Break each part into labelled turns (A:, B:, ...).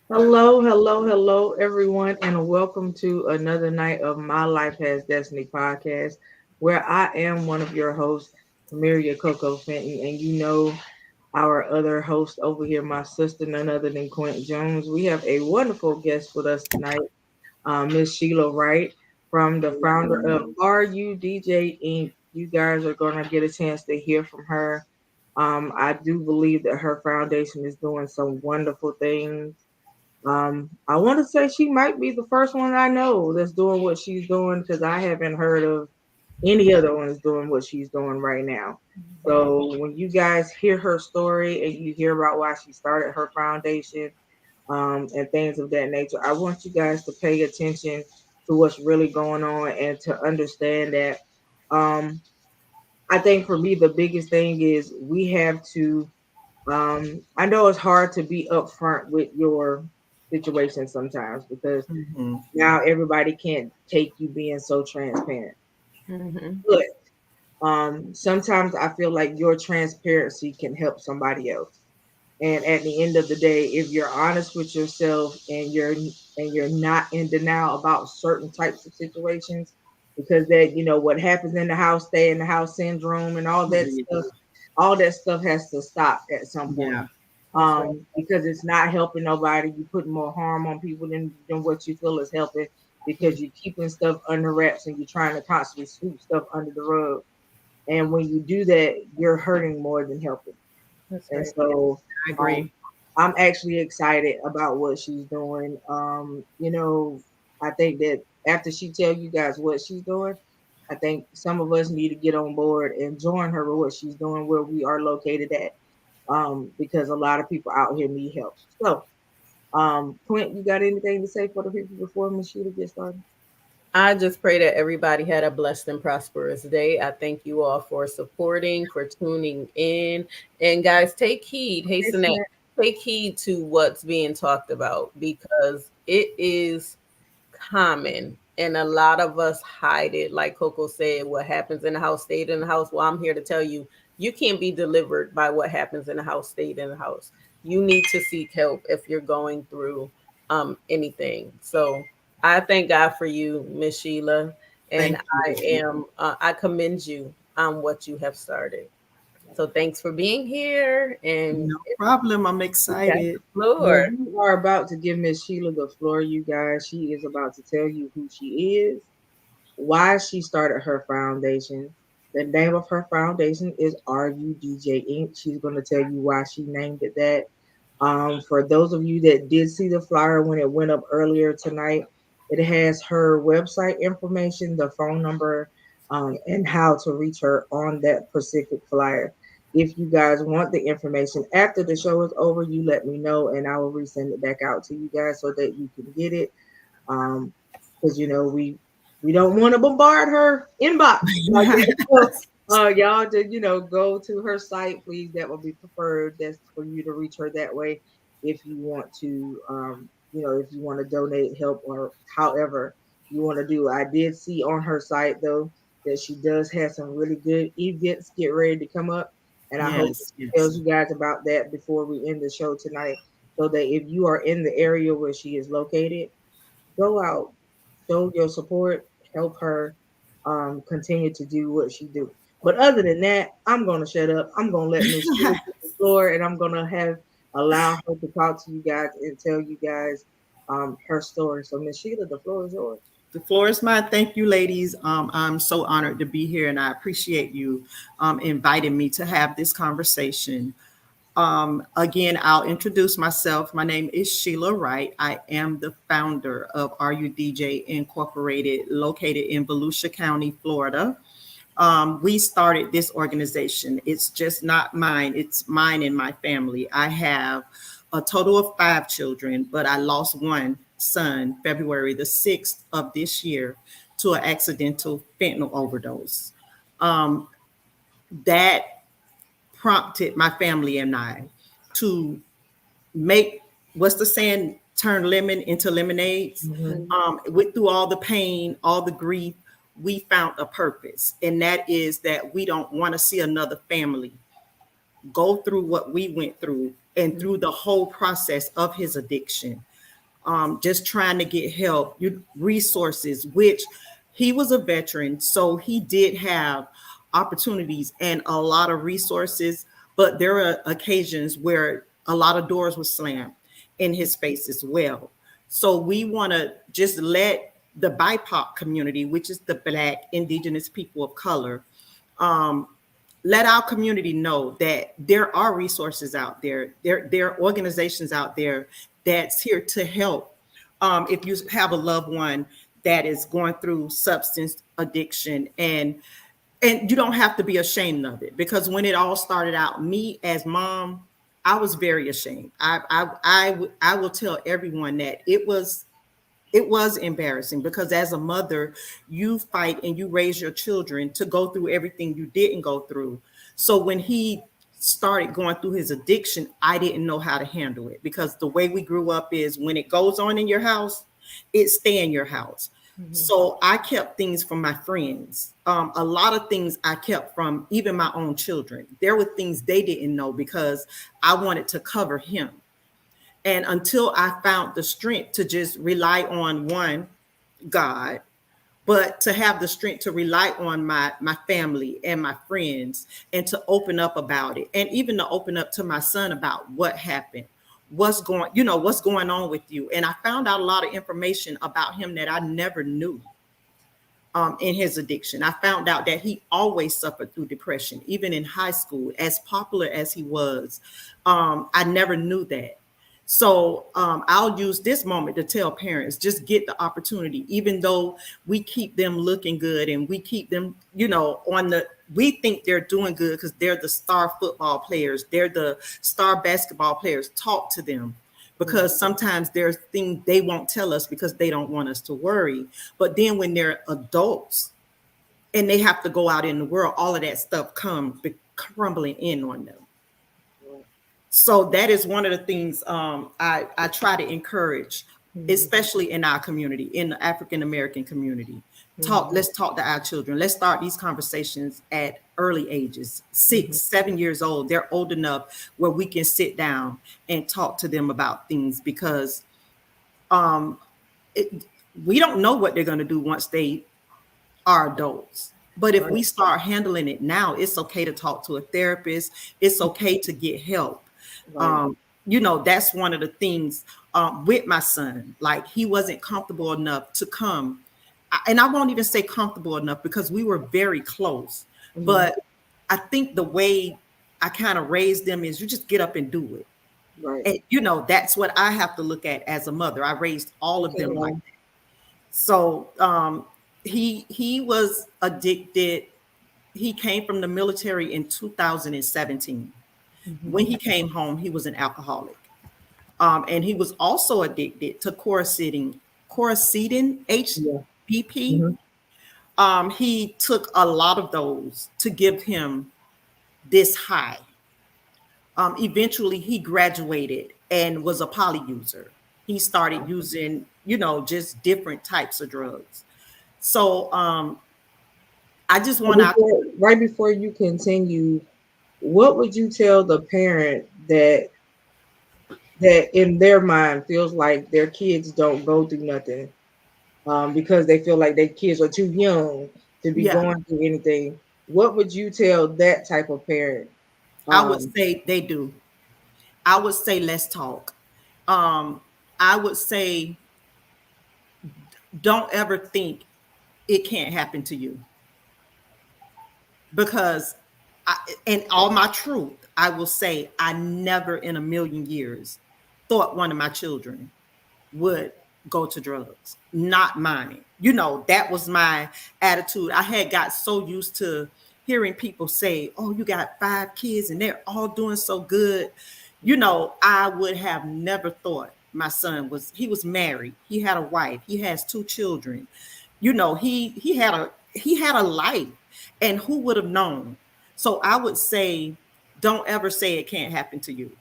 A: Hello, hello, hello, everyone, and welcome to another night of My Life Has Destiny podcast, where I am one of your hosts, Maria Coco Fenton, and you know our other host over here, my sister, none other than Quentin Jones. We have a wonderful guest with us tonight, Miss Sheila Wright, from the founder of RUDJ Inc. You guys are going to get a chance to hear from her. I do believe that her foundation is doing some wonderful things. I want to say she might be the first one I know that's doing what she's doing because I haven't heard of any other ones doing what she's doing right now. So when you guys hear her story and you hear about why she started her foundation, and things of that nature, I want you guys to pay attention to what's really going on and to understand that. Um, I think for me, the biggest thing is we have to I know it's hard to be upfront with your situation sometimes because
B: Mhm.
A: now everybody can't take you being so transparent.
C: Mm-hmm.
A: But sometimes I feel like your transparency can help somebody else. And at the end of the day, if you're honest with yourself and you're not in denial about certain types of situations, because that what happens in the house, stay in the house syndrome and all that stuff has to stop at some point.
B: Yeah.
C: That's right.
A: Because it's not helping nobody. You putting more harm on people than what you feel is helping because you're keeping stuff under wraps and you're trying to constantly sweep stuff under the rug. And when you do that, you're hurting more than helping.
C: That's
A: And
C: right.
A: so
B: I
A: um,
B: agree.
A: I'm actually excited about what she's doing. I think that after she tell you guys what she's doing, I think some of us need to get on board and join her with what she's doing where we are located at. Because a lot of people out here need help. So, Quint, you got anything to say for the people before Miss Sheila gets started?
C: I just pray that everybody had a blessed and prosperous day. I thank you all for supporting, for tuning in. And guys, take heed, hasten that, take heed to what's being talked about because it is common. And a lot of us hide it. Like Coco said, what happens in the house stayed in the house. Well, I'm here to tell you, you can't be delivered by what happens in the house stayed in the house. You need to seek help if you're going through anything. So I thank God for you, Miss Sheila, and
B: Thank you.
C: I commend you on what you have started. So thanks for being here, and
B: No problem. I'm
C: you got the
B: excited.
A: Well,
C: floor.
A: we are about to give Miss Sheila the floor, you guys. She is about to tell you who she is, why she started her foundation. The name of her foundation is RUDJ Inc. She's going to tell you why she named it that. For those of you that did see the flyer when it went up earlier tonight, it has her website information, the phone number, and how to reach her on that specific flyer. If you guys want the information after the show is over, you let me know and I will resend it back out to you guys so that you can get it. Um, because we don't want to bombard her inbox like that. So, y'all just go to her site, please. That would be preferred. That's for you to reach her that way if you want to, if you want to donate help or however you want to do. I did see on her site though that she does have some really good events get ready to come up, and I hope
B: Yes,
A: she
B: yes.
A: tells you guys about that before we end the show tonight, so that if you are in the area where she is located, go out, show your support, help her continue to do what she do. But other than that, I'm gonna shut up. I'm gonna let Miss Sheila take the floor, and I'm gonna have allow her to talk to you guys and tell you guys her story. So Miss Sheila, the floor is yours.
B: The floor is mine. Thank you, ladies. I'm so honored to be here, and I appreciate you inviting me to have this conversation. Again, I'll introduce myself. My name is Sheila Wright. I am the founder of RUDJ Incorporated, located in Volusia County, Florida. We started this organization. It's just not mine, it's mine and my family. I have a total of 5 children, but I lost one son February the 6th of this year to an accidental fentanyl overdose. Um, that prompted my family and I to make, what's the saying, turn lemon into lemonades.
A: Mm-hmm.
B: With through all the pain, all the grief, we found a purpose, and that is that we don't want to see another family go through what we went through and through the whole process of his addiction. just trying to get help, resources, which he was a veteran, so he did have opportunities and a lot of resources, but there are occasions where a lot of doors were slammed in his face as well. So we want to just let the BIPOC community, which is the Black, Indigenous people of color, let our community know that there are resources out there. There are organizations out there that's here to help. If you have a loved one that is going through substance addiction, and you don't have to be ashamed of it, because when it all started out, me as mom, I was very ashamed. I will tell everyone that it was embarrassing, because as a mother, you fight and you raise your children to go through everything you didn't go through. So when he started going through his addiction, I didn't know how to handle it, because the way we grew up is when it goes on in your house, it stay in your house. So I kept things from my friends. A lot of things I kept from even my own children. There were things they didn't know because I wanted to cover him. And until I found the strength to just rely on one, God, but to have the strength to rely on my family and my friends, and to open up about it, and even to open up to my son about what happened, what's going on with you. And I found out a lot of information about him that I never knew. In his addiction, I found out that he always suffered through depression, even in high school, as popular as he was. I never knew that. So I'll use this moment to tell parents, just get the opportunity, even though we keep them looking good and we keep them, we think they're doing good because they're the star football players, they're the star basketball players. Talk to them, because sometimes there's things they won't tell us because they don't want us to worry. But then when they're adults and they have to go out in the world, all of that stuff comes crumbling in on them. So that is one of the things I try to encourage, especially in our community, in the African American community. Let's talk to our children. Let's start these conversations at early ages, 6, 7 years old. They're old enough where we can sit down and talk to them about things, because we don't know what they're going to do once they are adults. But if we start handling it now, it's okay to talk to a therapist. It's okay to get help. Right. That's one of the things with my son. Like, he wasn't comfortable enough to come. And I won't even say comfortable enough, because we were very close. But I think the way I kind of raised them is you just get up and do it. Right. And, that's what I have to look at as a mother. I raised all of them like that. So he was addicted. He came from the military in 2017. When he came home, he was an alcoholic. And he was also addicted to quercetin HBP. He took a lot of those to give him this high. Eventually, he graduated and was a poly user. He started using, just different types of drugs. So I just want to...
A: Right before you continue, what would you tell the parent that in their mind feels like their kids don't go through nothing because they feel like their kids are too young to be going through anything? What would you tell that type of parent?
B: I would say they do. I would say let's talk. I would say don't ever think it can't happen to you, because in all my truth, I will say I never in a million years thought one of my children would go to drugs. Not mine. That was my attitude. I had got so used to hearing people say, oh, you got 5 kids and they're all doing so good. I would have never thought my son he was married. He had a wife. He has 2 children. He had a life, and who would have known? So I would say, don't ever say it can't happen to you.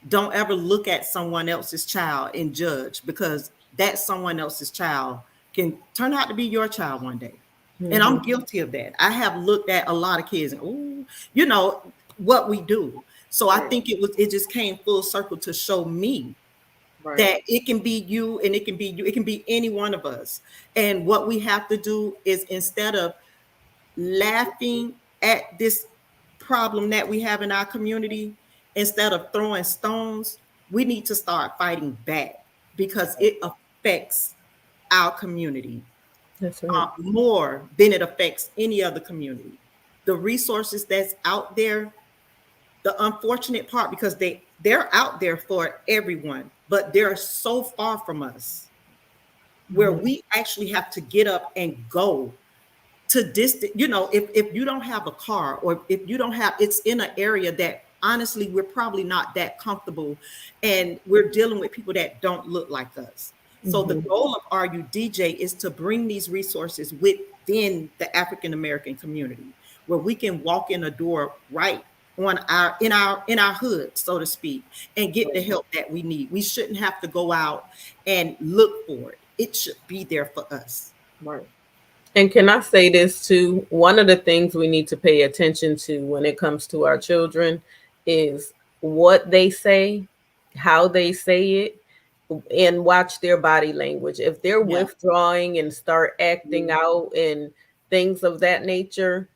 B: Don't ever look at someone else's child and judge, because that someone else's child can turn out to be your child one day. And I'm guilty of that. I have looked at a lot of kids and, what we do. So I think it just came full circle to show me
A: Right.
B: that it can be you and it can be you, it can be any one of us. And what we have to do is, instead of laughing at this problem that we have in our community, instead of throwing stones, we need to start fighting back, because it affects our community
C: That's right.
B: more than it affects any other community. The resources that's out there, the unfortunate part, because they're out there for everyone, but they're so far from us, where
A: Mhm.
B: we actually have to get up and go to distant, if you don't have a car, or if you don't have, it's in an area that honestly we're probably not that comfortable, and we're dealing with people that don't look like us. So the
C: Mhm.
B: goal of RUDJ is to bring these resources within the African American community, where we can walk in a door right on our hood, so to speak, and get the help that we need. We shouldn't have to go out and look for it. It should be there for us.
A: Right.
C: And can I say this too? One of the things we need to pay attention to when it comes to our children is what they say, how they say it, and watch their body language. If they're
B: Yeah.
C: withdrawing and start acting out and things of that nature,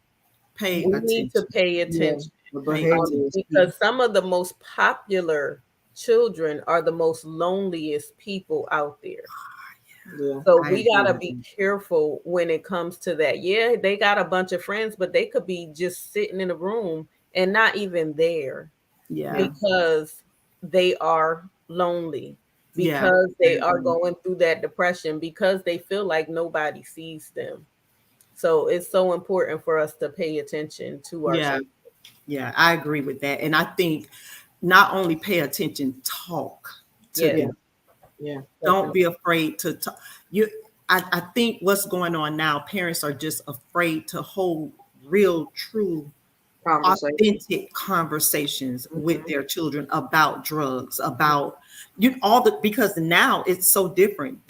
B: Pay
C: we need to
B: attention.
C: pay
A: Yeah.
C: attention,
A: The
B: Pay
A: behavior is
B: attention.
A: key.
C: because some of the most popular children are the most loneliest people out there.
A: Yeah.
C: So
B: I
C: we
B: agree
C: gotta
B: with
C: be
B: you.
C: careful when it comes to that. Yeah, they got a bunch of friends, but they could be just sitting in a room and not even there
B: Yeah.
A: Yeah.
C: because they are lonely,
B: Yeah.
C: because
B: I
C: they are
B: agree.
C: going through that depression, because they feel like nobody sees them. So it's so important for us to pay attention to our
B: Yeah.
C: children.
B: Yeah. I agree with that. And I think not only pay attention, talk to
C: Yes,
A: Yeah.
B: them.
A: Yeah.
B: Don't be
C: definitely.
B: afraid to talk. You, I think what's going on now, parents are just afraid to hold real, true,
A: Conversation.
B: authentic conversations with
A: Hmm.
B: their children about drugs, about all the, because now it's so different.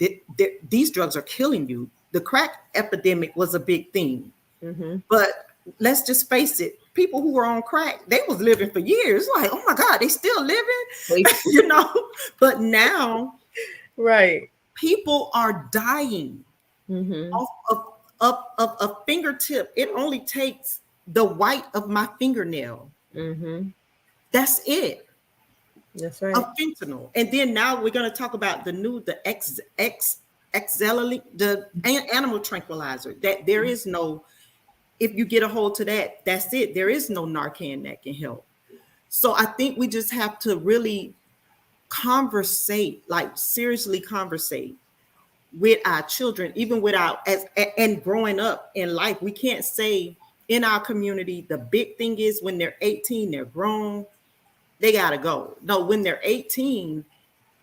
B: These drugs are killing you. The crack epidemic was a big thing,
C: Mm-hmm.
B: but let's just face it, people who were on crack, they was living for years. Like, oh my God, they still living, you know. But now
C: Right.
B: people are dying
C: Mm-hmm.
B: off of a fingertip. It only takes the white of my fingernail.
C: Mm-hmm.
B: That's it.
C: That's
B: Of
C: right.
B: fentanyl. And then now we're going to talk about the the animal tranquilizer. That there is no, if you get a hold to that, that's it. There is no Narcan that can help. So I think we just have to really conversate, like seriously conversate with our children, even with our, as and growing up in life. We can't say in our community the big thing is when they're 18, they're grown, they gotta go. No, when they're 18,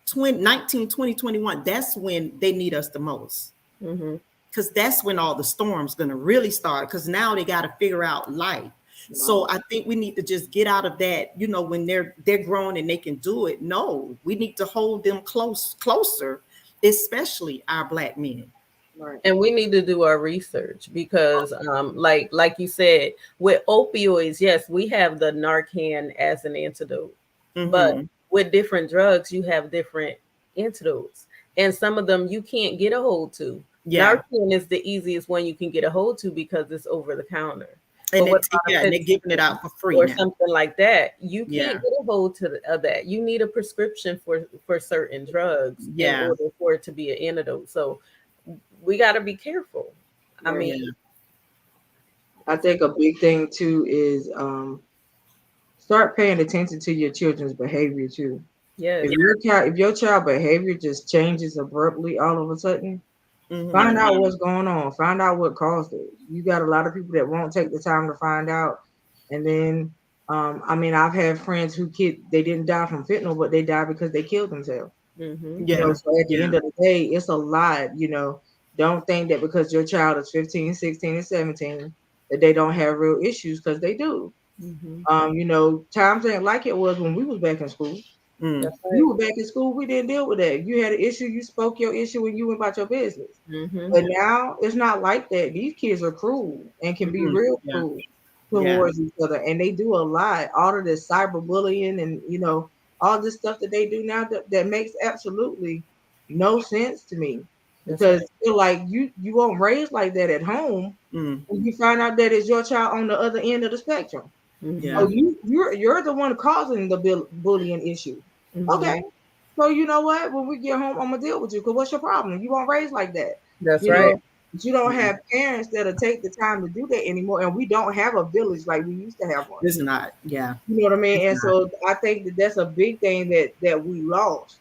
B: 20, 19, 20, 21, that's when they need us the most.
C: Mm-hmm.
B: Because that's when all the storms gonna really start. Because now they gotta figure out life.
A: Wow.
B: So I think we need to just get out of that, when they're grown and they can do it. No, we need to hold them closer, especially our Black men.
A: Right.
C: And we need to do our research because like you said, with opioids, yes, we have the Narcan as an antidote, but
B: Mm-hmm.
C: with different drugs you have different antidotes, and some of them you can't get a hold to.
B: Yeah.
C: Narcan is the easiest one you can get a hold to because it's over the counter.
B: And
C: But what
B: it,
C: about
B: yeah,
C: a
B: and they're giving it
C: Pittsburgh
B: out for free
C: or
B: now.
C: something like that? You can't
B: Yeah.
C: get a hold of that. You need a prescription for certain drugs in
B: Yeah.
C: order for it to be an antidote. So we got to be careful. I
A: Right.
B: Yeah.
C: mean,
A: I think a big thing too is start paying attention to your children's behavior too.
C: yes.
A: If your child behavior just changes abruptly all of a sudden, find
B: Mm-hmm.
A: out what's going on. Find out what caused it. You got a lot of people that won't take the time to find out, and then I mean, I've had friends who they didn't die from fentanyl, but they died because they killed themselves.
C: Mm-hmm.
B: Yeah.
A: So at the
B: Yeah.
A: end of the day, it's a lot. Don't think that because your child is 15, 16, and 17 that they don't have real issues, because they do.
C: Mm-hmm.
A: Times ain't like it was when we was back in school.
B: Mm.
C: That's
A: We
C: right.
A: were back in school, we didn't deal with that. If you had an issue, you spoke your issue and you went about your business.
C: Mm-hmm.
A: But now it's not like that. These kids are cruel and can be
B: Mm-hmm.
A: real
B: Yeah.
A: cruel
B: Yeah.
A: towards each other. And they do a lot. All of this cyberbullying and all this stuff that they do now that makes absolutely no sense to me.
C: That's
A: Because
C: right.
A: feel like you won't raise like that at home,
B: Mm,
A: and you find out that it's your child on the other end of the spectrum.
C: Mm-hmm.
A: Oh,
B: yeah.
A: you're the one causing the bullying issue.
C: Mm-hmm.
A: Okay, so you know what? When we get home, I'm gonna deal with you. Cause what's your problem? You won't raise like that.
C: That's
A: You
C: right.
A: know, but you don't
B: Mm,
A: have parents that'll take the time to do that anymore, and we don't have a village like we used to have one.
B: it's not. Yeah.
A: You know what I mean?
B: It's
A: And
B: not.
A: so I think that that's a big thing that we lost.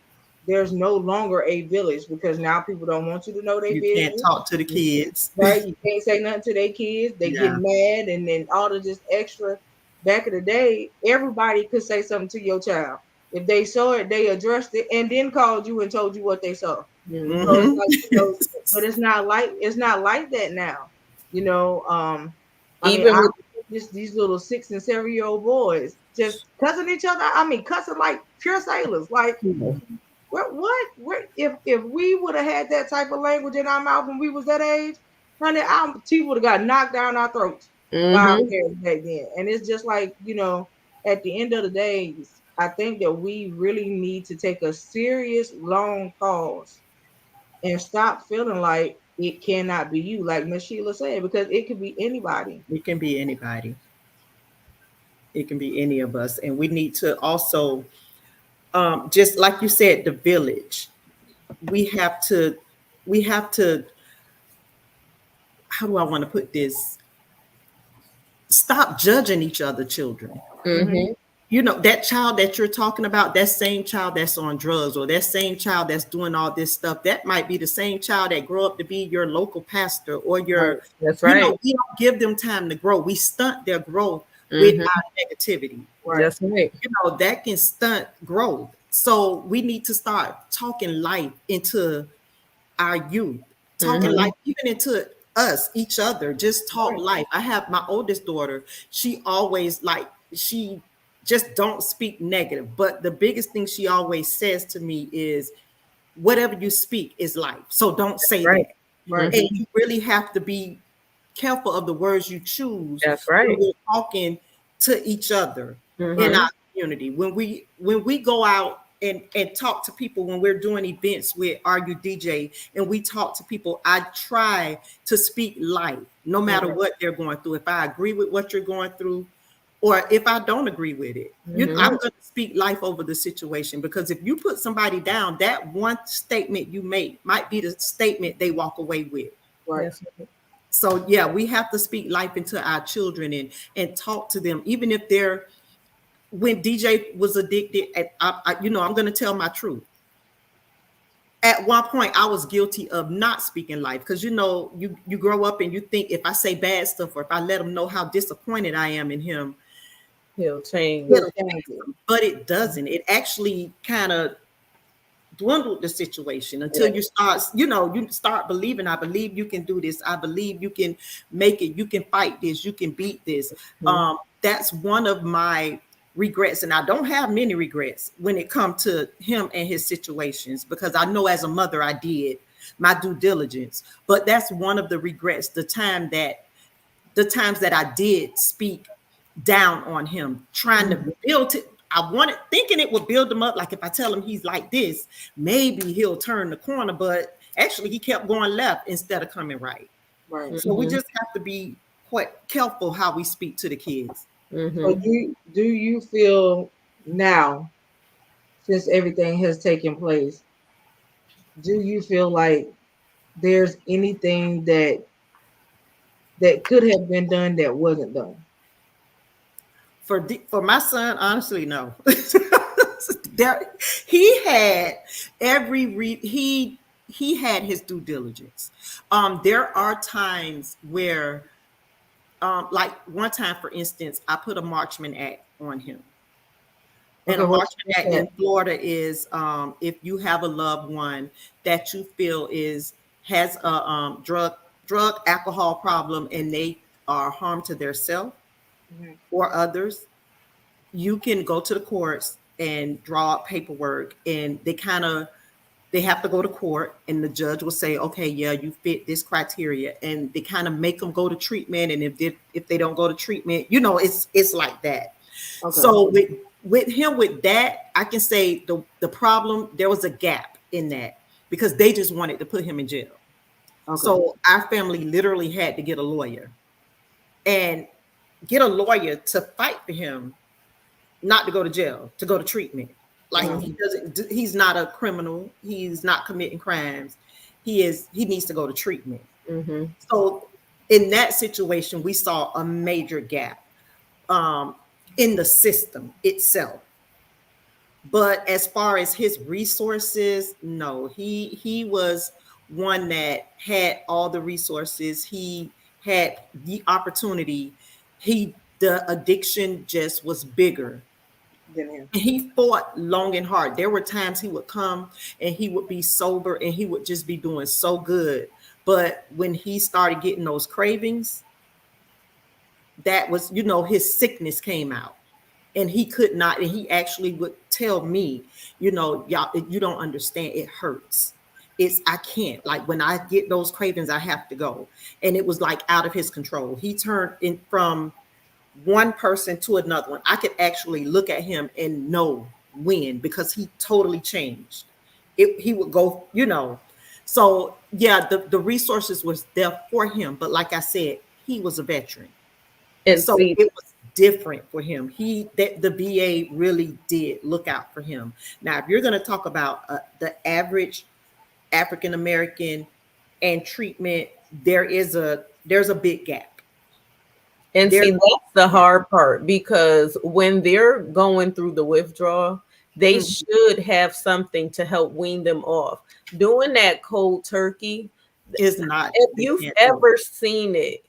A: There's no longer a village because now people don't want you to know their
B: You can't
A: business,
B: talk to the kids.
A: right? You can't say nothing to their kids. They get
B: Yeah.
A: mad, and then all of this extra. Back in the day, everybody could say something to your child. If they saw it, they addressed it and then called you and told you what they saw.
C: Mm-hmm.
A: So it's
B: Hmm.
A: like, but it's not like that now. You know, I mean,
C: Even
A: I
C: with
A: just these little 6 and 7 year old boys just cussing each other. I mean, cussing like pure sailors. Like, what? If we would have had that type of language in our mouth when we was that age, honey, our teeth would have got knocked down our throats by our
C: mm-hmm.
A: parents back then. And it's just like, at the end of the day, I think that we really need to take a serious long pause and stop feeling like it cannot be you, like Miss Sheila said, because it could be anybody.
B: It can be anybody. It can be any of us. And we need to also, just like you said, the village. We have to, we have to, how do I want to put this? Stop judging each other, children.
A: Mm-hmm.
C: Mm-hmm.
B: You know, that child that you're talking about, that same child that's on drugs, or that same child that's doing all this stuff, that might be the same child that grew up to be your local pastor or
A: Right.
B: your,
C: That's right.
B: we don't give them time to grow. We stunt their growth with
C: Mm-hmm.
B: our negativity.
A: Right.
C: That's right.
B: That can stunt growth. So we need to start talking life into our youth, talking
C: Mm-hmm.
B: life even into us, each other, just talk
A: Right.
B: life. I have my oldest daughter, she always she just don't speak negative. But the biggest thing she always says to me is, whatever you speak is life. So don't say
C: Right.
B: that.
A: Right.
B: And
C: Mm-hmm.
B: you really have to be careful of the words you choose
C: That's
B: when
C: right.
B: we're talking to each other in
C: Mm-hmm.
B: our community. When we go out and talk to people, when we're doing events with Argue DJ and we talk to people, I try to speak life no matter
A: Right.
B: what they're going through. If I agree with what you're going through, or if I don't agree with it,
C: Mm-hmm.
B: I'm
A: Right.
B: going to speak life over the situation, because if you put somebody down, that one statement you make might be the statement they walk away with.
A: Right.
C: That's right.
B: So yeah, we have to speak life into our children and talk to them, even if they're, when DJ was addicted. I'm going to tell my truth. At one point, I was guilty of not speaking life, because you grow up and you think, if I say bad stuff or if I let him know how disappointed I am in him,
C: He'll change.
A: He'll
B: it'll
A: change
B: fix
A: it.
B: him. But it doesn't. It actually kind of dwindled the situation until
A: Yeah.
B: you start believing, I believe you can do this, I believe you can make it, you can fight this, you can beat this.
C: Mm-hmm.
B: That's one of my regrets, and I don't have many regrets when it comes to him and his situations, because I know as a mother I did my due diligence. But that's one of the regrets, the times that I did speak down on him, trying to build it. I wanted, thinking it would build him up. Like, if I tell him he's like this, maybe he'll turn the corner. But actually, he kept going left instead of coming right.
A: Right.
B: So we
C: Mm-hmm.
B: just have to be quite careful how we speak to the kids.
A: So
C: Mm-hmm.
A: do you feel now, since everything has taken place, do you feel like there's anything that could have been done that wasn't done?
B: For my son, honestly, no. There, he had he had his due diligence. There are times where, like one time, for instance, I put a Marchman Act on him. And
A: Okay,
B: a
A: what's
B: Marchman Act
A: that?
B: in Florida is, if you have a loved one that you feel has a drug alcohol problem, and they are harm to their self
A: Mhm.
B: or others, you can go to the courts and draw up paperwork, and they have to go to court, and the judge will say, okay, yeah, you fit this criteria, and they kind of make them go to treatment. And if they don't go to treatment, it's like that.
A: Okay.
B: So with him with that, I can say the problem, there was a gap in that because they just wanted to put him in jail.
A: Okay.
B: So our family literally had to get a lawyer and get a lawyer to fight for him not to go to jail, to go to treatment. Like
A: Wow.
B: he's not a criminal, he's not committing crimes. He needs to go to treatment.
C: Mm-hmm.
B: So in that situation, we saw a major gap um, in the system itself. But as far as his resources, no, he was one that had all the resources. He had the opportunity. The addiction just was bigger.
A: Then him.
B: And he fought long and hard. There were times he would come and he would be sober and he would just be doing so good. But when he started getting those cravings, that was, his sickness came out and he could not. And he actually would tell me, y'all, you don't understand. It hurts. I can't. Like when I get those cravings, I have to go. And it was like out of his control. He turned in from one person to another one. I could actually look at him and know when, because he totally changed. He would go, So yeah, the resources was there for him. But like I said, he was a veteran.
C: And
B: So
C: see,
B: it was different for him. The VA really did look out for him. Now, if you're going to talk about the average African American and treatment, there's a big gap.
C: and
B: There's
C: see, that's the hard part, because when they're going through the withdrawal, they should have something to help wean them off. Doing that cold turkey,
B: is not.
C: if
B: They
C: you've
B: can't do it.
C: ever seen it,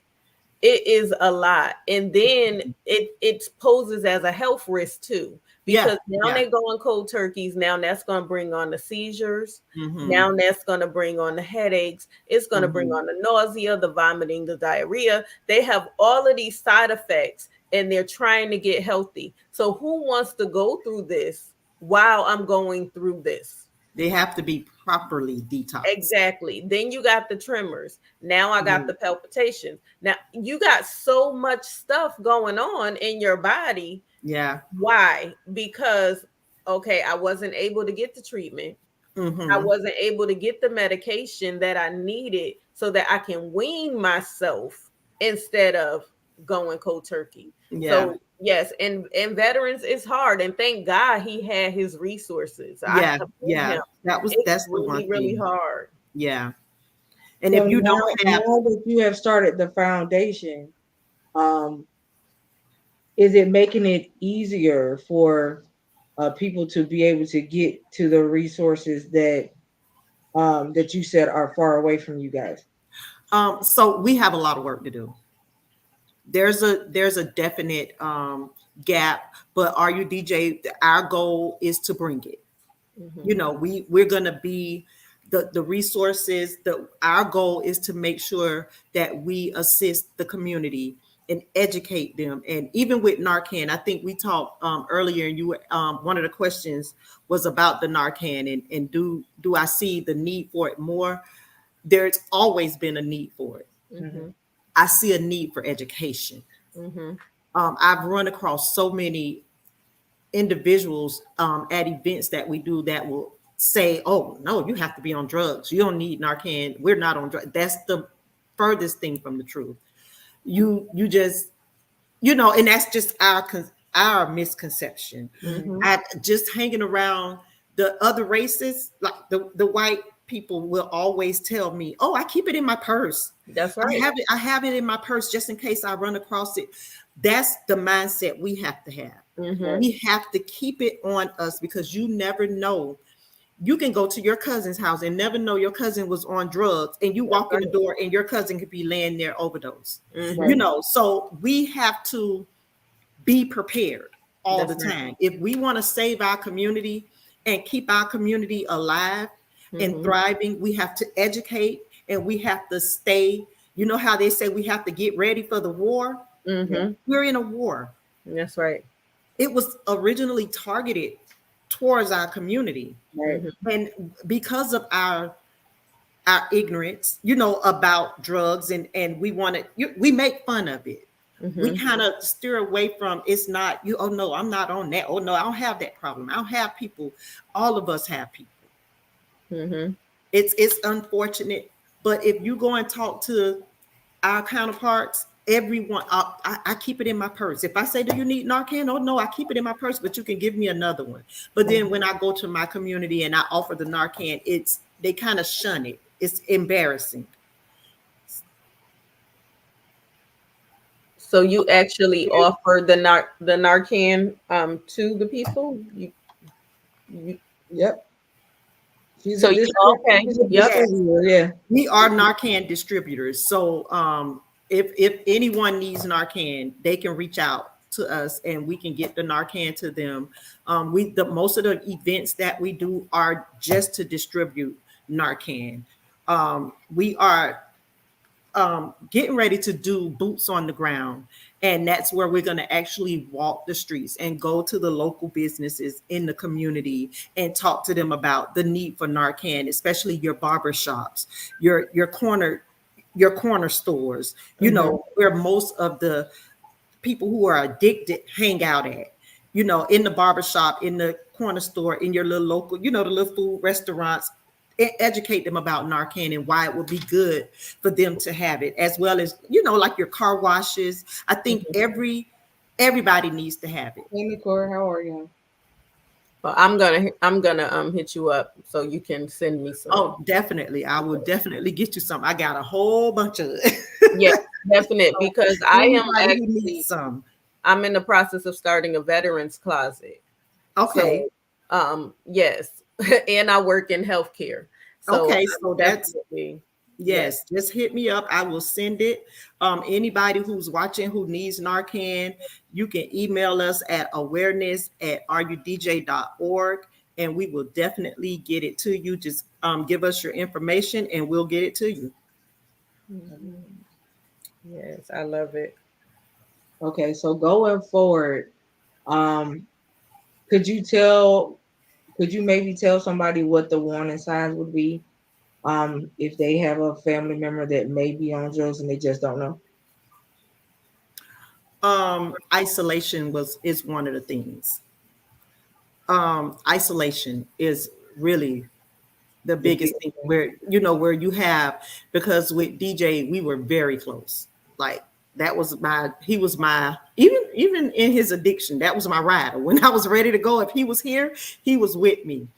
C: it is a lot. And then it poses as a health risk too,
B: Yeah,
C: because now
B: yeah.
C: they go on cold turkeys. Now that's going to bring on the seizures.
B: Mhm.
C: Now that's going to bring on the headaches. It's going to bring on the nausea, the vomiting, the diarrhea. They have all of these side effects and they're trying to get healthy. So who wants to go through this while I'm going through this?
B: They have to be properly detoxed.
C: Exactly. Then you got the tremors. Now I got
B: Mhm.
C: the palpitations. Now you got so much stuff going on in your body.
B: Yeah.
C: Why? Because, okay, I wasn't able to get the treatment. I
B: Mhm.
C: wasn't able to get the medication that I needed so that I can wean myself instead of going cold turkey.
B: Yeah.
C: So yes, and veterans, it's hard, and thank God he had his resources. I
B: Yeah.
C: commend
B: Yeah.
C: him.
B: That's
C: It's
B: the one
C: really, really
B: thing.
C: hard.
B: Yeah. And
A: So
B: if you don't have,
A: now that you have started the foundation, um, is it making it easier for people to be able to get to the resources that you said are far away from you guys?
B: so we have a lot of work to do. There's a definite gap, but RUDJ, our goal is to bring it. We're gonna be the resources. Our goal is to make sure that we assist the community and educate them. And even with Narcan, I think we talked earlier, and you one of the questions was about the Narcan, and do I see the need for it more? There's always been a need for it.
C: Mm-hmm.
B: I see a need for education.
C: Mm-hmm.
B: I've run across so many individuals at events that we do that will say, "Oh no, you have to be on drugs. You don't need Narcan. We're not on drugs." That's the furthest thing from the truth. You just and that's just our misconception.
C: Mm-hmm.
B: At just hanging around the other races, like the white people will always tell me, "Oh, I keep it in my purse.
C: That's
B: I
C: right.
B: have it in my purse just in case I run across it." That's the mindset we have to have.
C: Mm-hmm.
B: We have to keep it on us because you never know. You can go to your cousin's house and never know your cousin was on drugs, and you walk in the door and your cousin could be laying there overdose.
C: Mm-hmm.
B: So we have to be prepared all
C: That's
B: the
C: right.
B: time. If we want to save our community and keep our community alive and
C: Mm-hmm.
B: thriving, we have to educate and we have to stay. You know how they say we have to get ready for the war?
C: Mm-hmm.
B: We're in a war.
C: That's right.
B: It was originally targeted towards our community.
A: Right.
C: Mm-hmm.
B: And because of our ignorance, about drugs, and we make fun of it. We
C: Mm-hmm.
B: kind of steer away from, it's not you, oh no, I'm not on that, oh no, I don't have that problem, I don't have people. All of us have people.
C: Mm-hmm.
B: It's unfortunate, but if you go and talk to our counterparts, everyone, I keep it in my purse. If I say, do you need Narcan? Oh no, I keep it in my purse, but you can give me another one. But then when I go to my community and I offer the Narcan, it's, they kind of shun it. It's embarrassing.
C: So you actually offer the Narcan to the people? You
A: Yep. She's a
C: so you
A: distributor.
C: okay.
A: She's a
C: Yep.
B: Yes,
A: distributor. Yeah.
B: we are Narcan distributors. So if anyone needs Narcan, they can reach out to us and we can get the Narcan to them. We the most of the events that we do are just to distribute Narcan. We are getting ready to do boots on the ground. And that's where we're going to actually walk the streets and go to the local businesses in the community and talk to them about the need for Narcan, especially your barber shops, your corner stores,
C: Mm-hmm.
B: where most of the people who are addicted hang out at, in the barbershop, in the corner store, in your little local, the little food restaurants. Educate them about Narcan and why it would be good for them to have it, as well as, like your car washes. I think
C: Mm-hmm.
B: everybody needs to have it.
A: Amy Corey, how are you?
C: Well, I'm gonna hit you up so you can send me some.
B: Oh, definitely. I will definitely get you some. I got a whole bunch of it.
C: Yeah, definite
B: So
C: because I am
B: anybody who needs
C: actually
B: some.
C: I'm in the process of starting a veterans closet.
B: Okay.
C: So yes. And I work in healthcare. So
B: Okay.
C: I'm
B: So that's,
C: definitely yes.
B: yes, just hit me up. I will send it. Anybody who's watching who needs Narcan, you can email us at awareness@rudj.org and we will definitely get it to you. Just give us your information and we'll get it to you.
C: Mhm. Yes, I love it.
A: Okay, so going forward, um, could you tell could you maybe tell somebody what the warning signs would be if they have a family member that may be on drugs and they just don't know?
B: Isolation is one of the things. Isolation is really the
A: The big
B: biggest thing,
A: thing.
B: where you have, because with DJ we were very close. Like, that was my he was my, even in his addiction, that was my rider. When I was ready to go, if he was here, he was with me.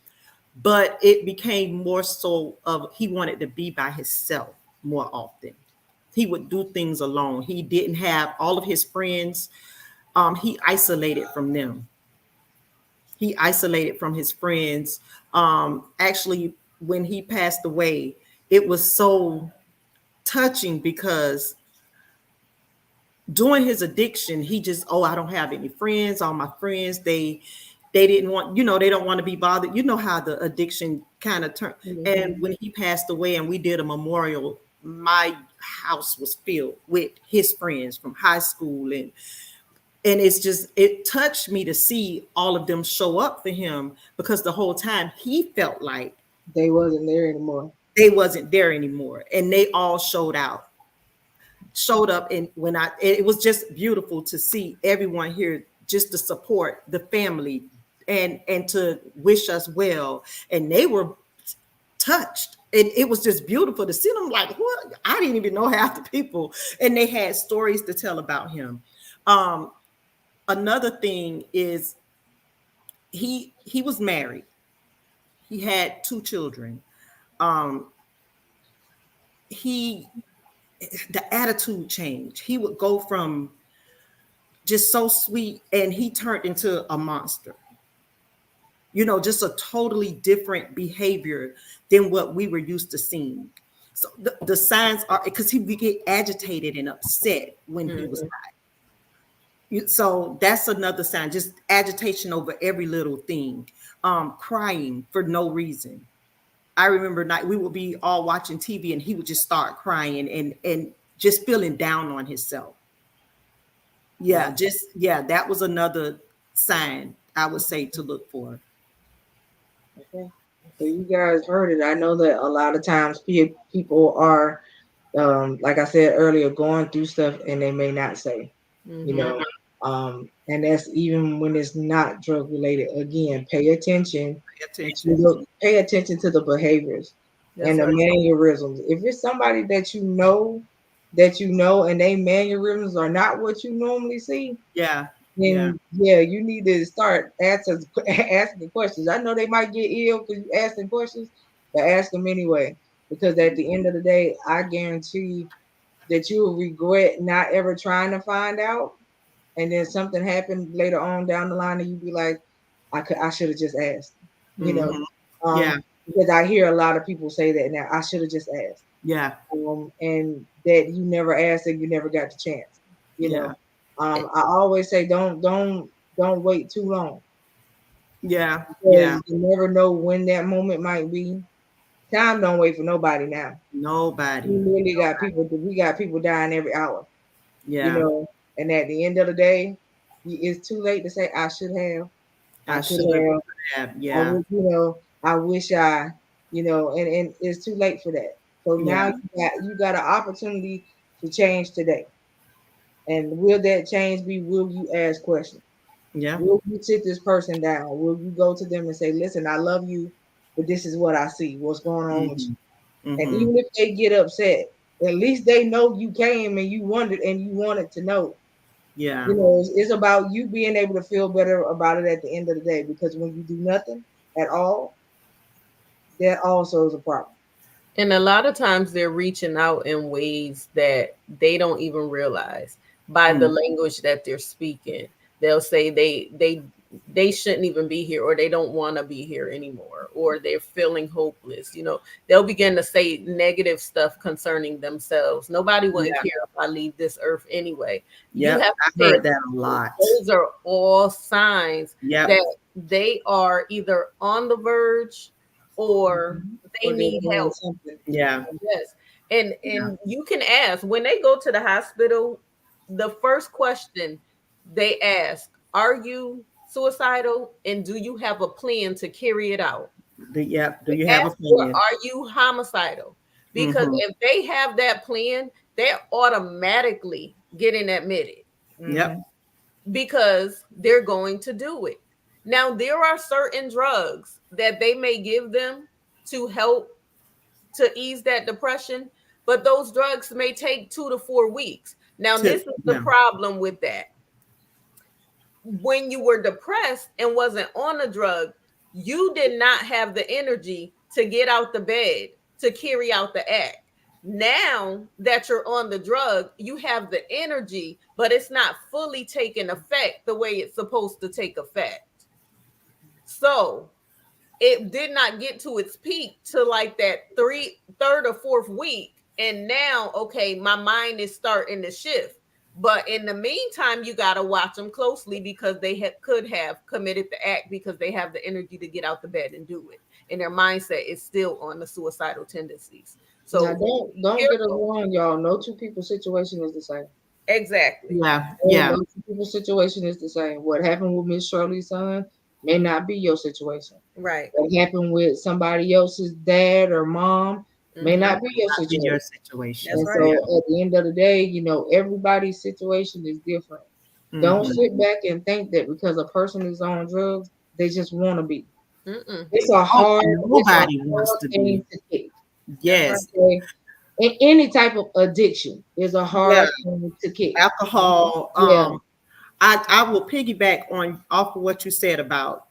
B: But it became more so of, he wanted to be by himself more often. He would do things alone. He didn't have all of his friends. He isolated from them. He isolated from his friends. Actually, when he passed away, it was so touching because during his addiction, he just, oh, I don't have any friends. All my friends, they didn't want, they don't want to be bothered. You know how the addiction kind of turned. And
C: Mhm.
B: when he passed away and we did a memorial, my house was filled with his friends from high school, and it's just, it touched me to see all of them show up for him, because the whole time he felt like
A: They wasn't there anymore.
B: they wasn't there anymore, and they all showed up. And when it was just beautiful to see everyone here, just to support the family and to wish us well, and they were touched. And it was just beautiful to see them, like, what, I didn't even know half the people, and they had stories to tell about him. Another thing is, he was married. He had 2 children. Um, he The attitude changed. He would go from just so sweet, and he turned into a monster. Just a totally different behavior than what we were used to seeing. So the signs are, because he would get agitated and upset when he was
C: Mhm.
B: high. So that's another sign, just agitation over every little thing, crying for no reason. I remember night we would be all watching TV and he would just start crying and just feeling down on himself. Yeah,
A: Wow.
B: just, yeah, that was another sign I would say to look for.
A: Okay. So you guys heard it. I know that a lot of times people are, like I said earlier, going through stuff and they may not say. you
C: Mm-hmm.
A: know. And that's even when it's not drug related. Again, pay attention.
B: Pay attention.
A: Pay attention to the behaviors and
C: That's
A: the
C: right.
A: mannerisms. If it's somebody that you know, and they mannerisms are not what you normally see,
B: Yeah. Yeah.
A: then yeah, you need to start asking questions. I know they might get ill because you asking questions, but ask them anyway. Because at the end of the day, I guarantee that you will regret not ever trying to find out, and then something happened later on down the line, and you be like, I should have just asked, you know,
B: Hmm.
A: um,
B: Yeah.
A: because I hear a lot of people say that now. I should have just asked,
B: Yeah.
A: and that you never asked and you never got the chance, you
B: Yeah.
A: know. I always say don't wait too long
B: Yeah. Yeah.
A: because you never know when that moment might be. Time don't wait for nobody now. We
B: Nobody.
A: really got people dying every hour, you
B: Yeah.
A: know. And at the end of the day, it's too late to say I should have, I
B: I
A: could
B: should have.
A: have, I
B: Yeah.
A: would, I wish I, and it's too late for that. So now
B: Yeah.
A: you got an opportunity to change today. And will that change be, will you ask questions?
B: Yeah.
A: Will you sit this person down? Will you go to them and say, listen, I love you, but this is what I see. What's going on with
B: Hmm.
A: you? And
B: Hmm.
A: even if they get upset, at least they know you came and you wondered and you wanted to know.
B: Yeah.
A: It's about you being able to feel better about it at the end of the day. Because when you do nothing at all, that also is a problem.
C: And a lot of times they're reaching out in ways that they don't even realize by the
B: Mm.
C: language that they're speaking. They'll say they shouldn't even be here, or they don't want to be here anymore, or they're feeling hopeless. They'll begin to say negative stuff concerning themselves. Nobody wouldn't
B: Yeah.
C: care if I leave this earth anyway. You
B: Yep.
C: have
B: I
C: to pay
B: heard that a
C: attention.
B: lot.
C: Those are all signs
B: Yep.
C: that they are either on the verge or they
A: Or they're
C: need
A: doing
C: help.
A: something.
B: Yeah.
C: Yes. And
B: Yeah.
C: and you can ask when they go to the hospital, the first question they ask, are you suicidal and do you have a plan to carry it out?
B: Yep. Do
C: They
B: you have a
C: ask for,
B: plan?
C: are you homicidal? Because
B: Hmm.
C: if they have that plan, they're automatically getting admitted
B: Yep.
A: Hmm.
C: because they're going to do it. Now, there are certain drugs that they may give them to help to ease that depression, but those drugs may take 2 to 4 weeks. Now, this is the
B: Yeah.
C: problem with that. When you were depressed and wasn't on a drug, you did not have the energy to get out the bed to carry out the act. Now that you're on the drug, you have the energy, but it's not fully taking effect the way it's supposed to take effect. So it did not get to its peak to like that third or fourth week. And now, okay, my mind is starting to shift. But in the meantime, you got to watch them closely because they could have committed the act because they have the energy to get out the bed and do it. And their mindset is still on the suicidal tendencies.
A: Now
C: So
A: don't get us
C: careful.
A: wrong, y'all. No two people's situation is the same.
C: Exactly.
B: Yeah.
A: Ain't
B: Yeah.
A: no two people's situation is the same. What happened with Miss Shirley's son may not be your situation.
C: Right.
A: What happened with somebody else's dad or mom may
C: Mm-hmm.
A: not be your
B: Not in your
A: situation.
B: situation.
C: That's
A: And
C: right.
B: Yeah.
A: so at the end of the day, everybody's situation is different. Don't
B: Hmm.
A: sit back and think that because a person is on drugs, they just want to be.
C: Mm-mm.
A: It's a
B: Oh,
A: hard, it's a
B: nobody wants
A: hard
B: to be.
A: thing to kick.
C: That's right.
B: Yes.
A: Okay. And any type of addiction is a
B: Yeah.
A: hard thing to kick.
B: Alcohol.
A: Yeah,
B: I will piggyback on off of what you said about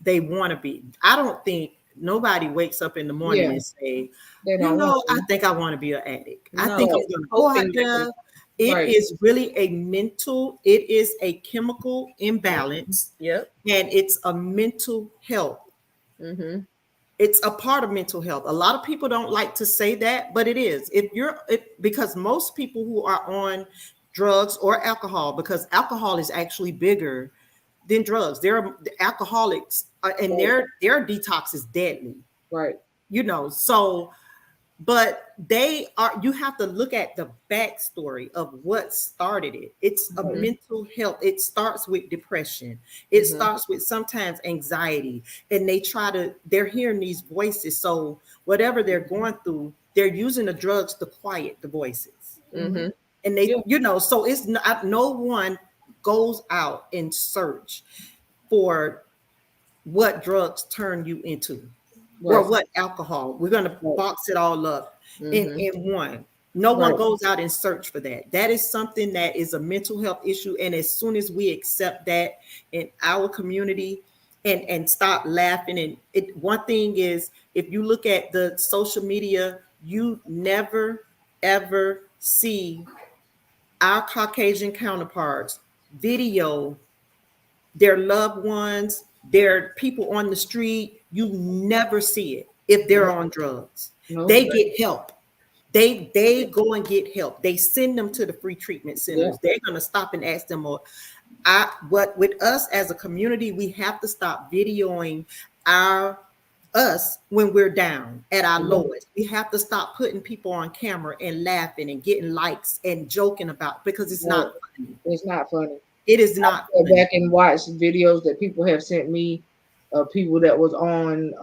B: they want to be. I don't think nobody wakes up in the morning
A: yeah.
B: and say,
A: They don't want
B: I
A: to.
B: think I want to be an addict. I think
C: No,
B: I'm
A: Right,
B: going to go out
C: coping
B: there.
C: mechanism.
B: It
A: right.
B: is really it is a chemical imbalance,
C: Yep.
B: and it's a mental health.
C: Mm-hmm.
B: It's a part of mental health. A lot of people don't like to say that, but it is. Because most people who are on drugs or alcohol, because alcohol is actually bigger than drugs. The alcoholics, and
A: Right,
B: their detox is deadly.
A: right.
B: So but you have to look at the backstory of what started it. It's a
C: Mm-hmm.
B: mental health. It starts with depression. It
C: Mm-hmm.
B: starts with sometimes anxiety, and they're hearing these voices. So whatever they're going through, they're using the drugs to quiet the voices.
A: Hmm.
C: Mm-hmm.
B: And
A: Yeah.
B: so it's not, no one goes out in search for what drugs turn you into or
A: Right.
B: what alcohol. We're going to
A: Right.
B: box it all up
C: Mm-hmm.
B: in one. No one
A: Right.
B: goes out and search for that. That is something that is a mental health issue. And as soon as we accept that in our community and stop laughing, and one thing is, if you look at the social media, you never ever see our Caucasian counterparts video their loved ones, their people on the street. You never see it if they're
A: No.
B: on drugs.
A: No.
B: They get help. They go and get help. They send them to the free treatment
A: Yeah.
B: centers. They're gonna stop and ask them, or I what with us as a community, we have to stop videoing our us when we're down at our
A: Yeah.
B: lowest. We have to stop putting people on camera and laughing and getting likes and joking about, because it's
A: Right.
B: not funny.
A: It's not funny.
B: It is
A: I
B: not
A: go
B: funny.
A: back and watch videos that people have sent me of people that was on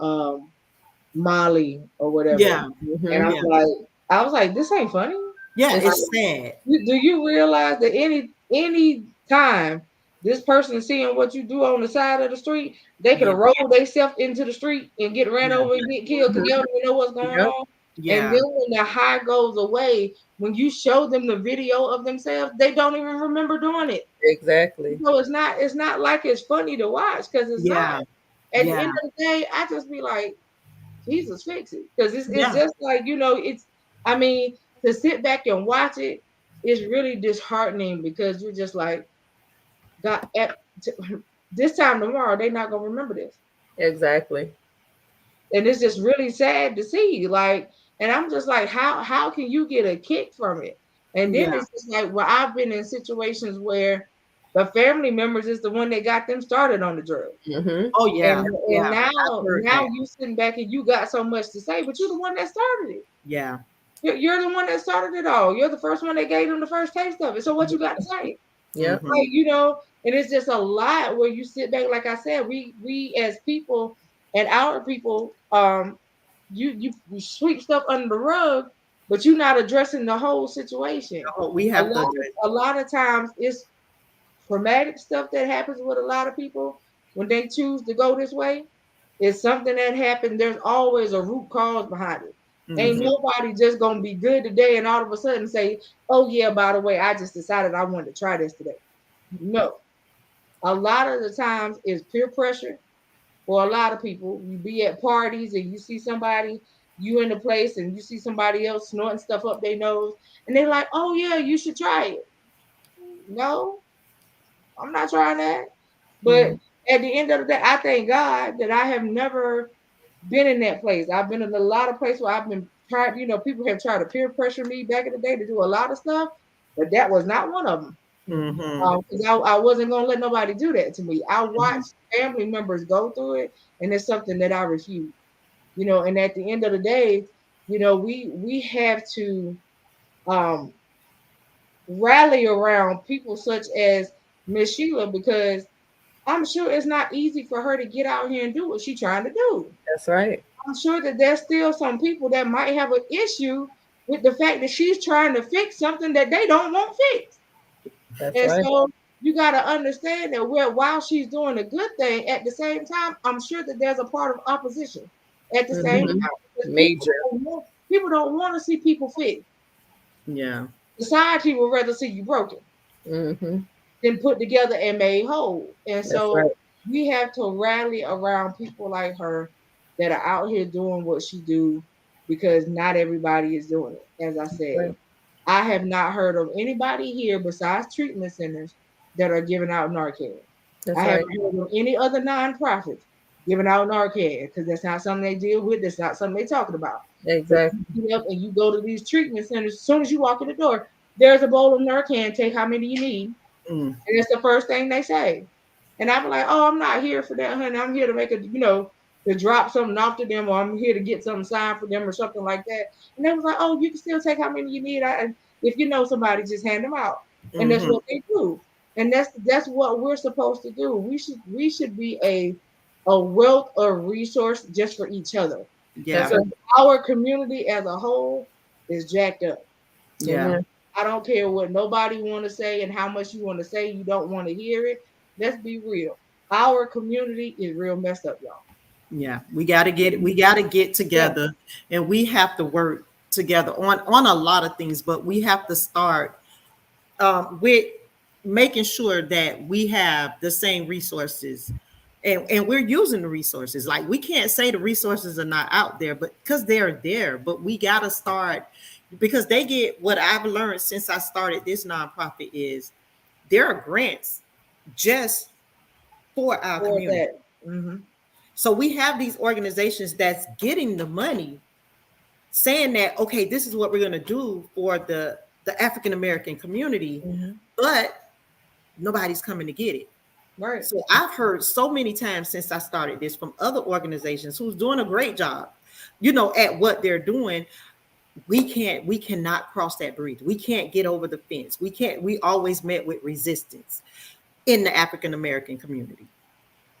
A: Molly or whatever.
B: Yeah.
A: And
C: Mm-hmm.
A: I'm
B: Yeah.
A: like, I was like, this ain't funny.
B: Yeah,
C: It's
B: it's sad.
A: Do you realize that any time this person seeing what you do on the side of the street, they could
B: Yeah,
A: have rolled themselves into the street and get ran
B: yeah,
A: over and get killed because they don't even know what's going
C: Yep.
A: on. And
B: yeah,
A: then when the high goes away, when you show them the video of themselves, they don't even remember doing it.
C: Exactly.
A: So it's not like it's funny to watch because it's not.
B: yeah,
A: At the
B: yeah,
A: end of the day, I just be like, Jesus, fix it. Because it's
B: yeah,
A: just like, it's, I mean, to sit back and watch it is really disheartening because you're just like, God, this time tomorrow, they're not going to remember this.
C: Exactly.
A: And it's just really sad to see. Like, and I'm just like, how can you get a kick from it? And then
B: yeah.
A: it's just like, well, I've been in situations where the family members is the one that got them started on the drugs.
C: Mm-hmm.
B: Oh
A: And
B: yeah,
A: and
B: yeah. I've
A: now
B: heard
A: now
B: that.
A: you sitting back and you got so much to say, but you're the one that started it.
B: Yeah.
A: You're the one that started it all. You're the first one that gave them the first taste of it. So what you got to say?
C: Yep.
B: Hmm.
A: Like, and it's just a lot where you sit back, like I said, we as people and our people, you sweep stuff under the rug, but you're not addressing the whole situation.
B: Oh, we
A: A
B: have to
A: lot
B: address.
A: a lot of times it's traumatic stuff that happens with a lot of people when they choose to go this way. It's something that happened. There's always a root cause behind it. Ain't
B: Hmm.
A: nobody just gonna be good today and all of a sudden say, "Oh yeah, by the way, I just decided I wanted to try this today." No, a lot of the times it's peer pressure for a lot of people. You be at parties and you see somebody, you in the place, and you see somebody else snorting stuff up their nose, and they're like, "Oh yeah, you should try it." No, I'm not trying that.
C: Mm-hmm.
A: But at the end of the day, I thank God that I have never been in that place. I've been in a lot of places where I've been tried, people have tried to peer pressure me back in the day to do a lot of stuff, but that was not one of them.
B: Hmm.
A: Because I wasn't going to let nobody do that to me. I watched family members go through it, and it's something that I refuse. And at the end of the day, we have to um, rally around people such as Miss Sheila because I'm sure it's not easy for her to get out here and do what she's trying to do.
C: That's right.
A: I'm sure that there's still some people that might have an issue with the fact that she's trying to fix something that they don't want fixed.
C: That's
A: And
C: right.
A: so you got to understand that while she's doing a good thing, at the same time, I'm sure that there's a part of opposition at the same
C: Mm-hmm.
A: time. Because
C: Major.
A: people don't want to see people fixed.
B: Yeah.
A: Society would rather see you broken
C: Mm-hmm.
A: than put together and made whole. And
C: That's
A: so
C: right.
A: we have to rally around people like her that are out here doing what she do because not everybody is doing it. As I said,
C: Right.
A: I have not heard of anybody here besides treatment centers that are giving out Narcan. I
C: That's right.
A: haven't heard of any other nonprofits giving out Narcan because that's not something they deal with. That's not something they're talking about. But
C: Exactly.
A: you get up and you go to these treatment centers. As soon as you walk in the door, there's a bowl of Narcan. Take how many you need,
B: Mm.
A: and that's the first thing they say. And I'm like, oh, I'm not here for that, honey. I'm here to make to drop something off to them, or I'm here to get something signed for them or something like that. And they was like, oh, you can still take how many you need. And if you know somebody, just hand them out. And that's
B: Hmm.
A: what they do. And that's what we're supposed to do. We should be a wealth of resource just for each other.
C: That's
B: Yeah.
A: Because
C: right.
A: our community as a whole is jacked up.
B: Yeah.
C: Amen.
A: I don't care what nobody want to say and how much you want to say. You don't want to hear it. Let's be real. Our community is real messed up, y'all.
B: Yeah, we got to get
A: Yeah.
B: together, and we have to work together on a lot of things, but we have to start with making sure that we have the same resources, and we're using the resources. Like, we can't say the resources are not out there, but because they're there, but we got to start, because they get, what I've learned since I started this nonprofit is there are grants just for our
A: For
B: community.
A: that. Mm-hmm.
B: So we have these organizations that's getting the money, saying that, okay, this is what we're going to do for the African American community,
A: Mm-hmm.
B: but nobody's coming to get it.
A: Right.
B: So I've heard so many times since I started this from other organizations who's doing a great job, at what they're doing. We cannot cross that bridge. We can't get over the fence. We always met with resistance in the African American community.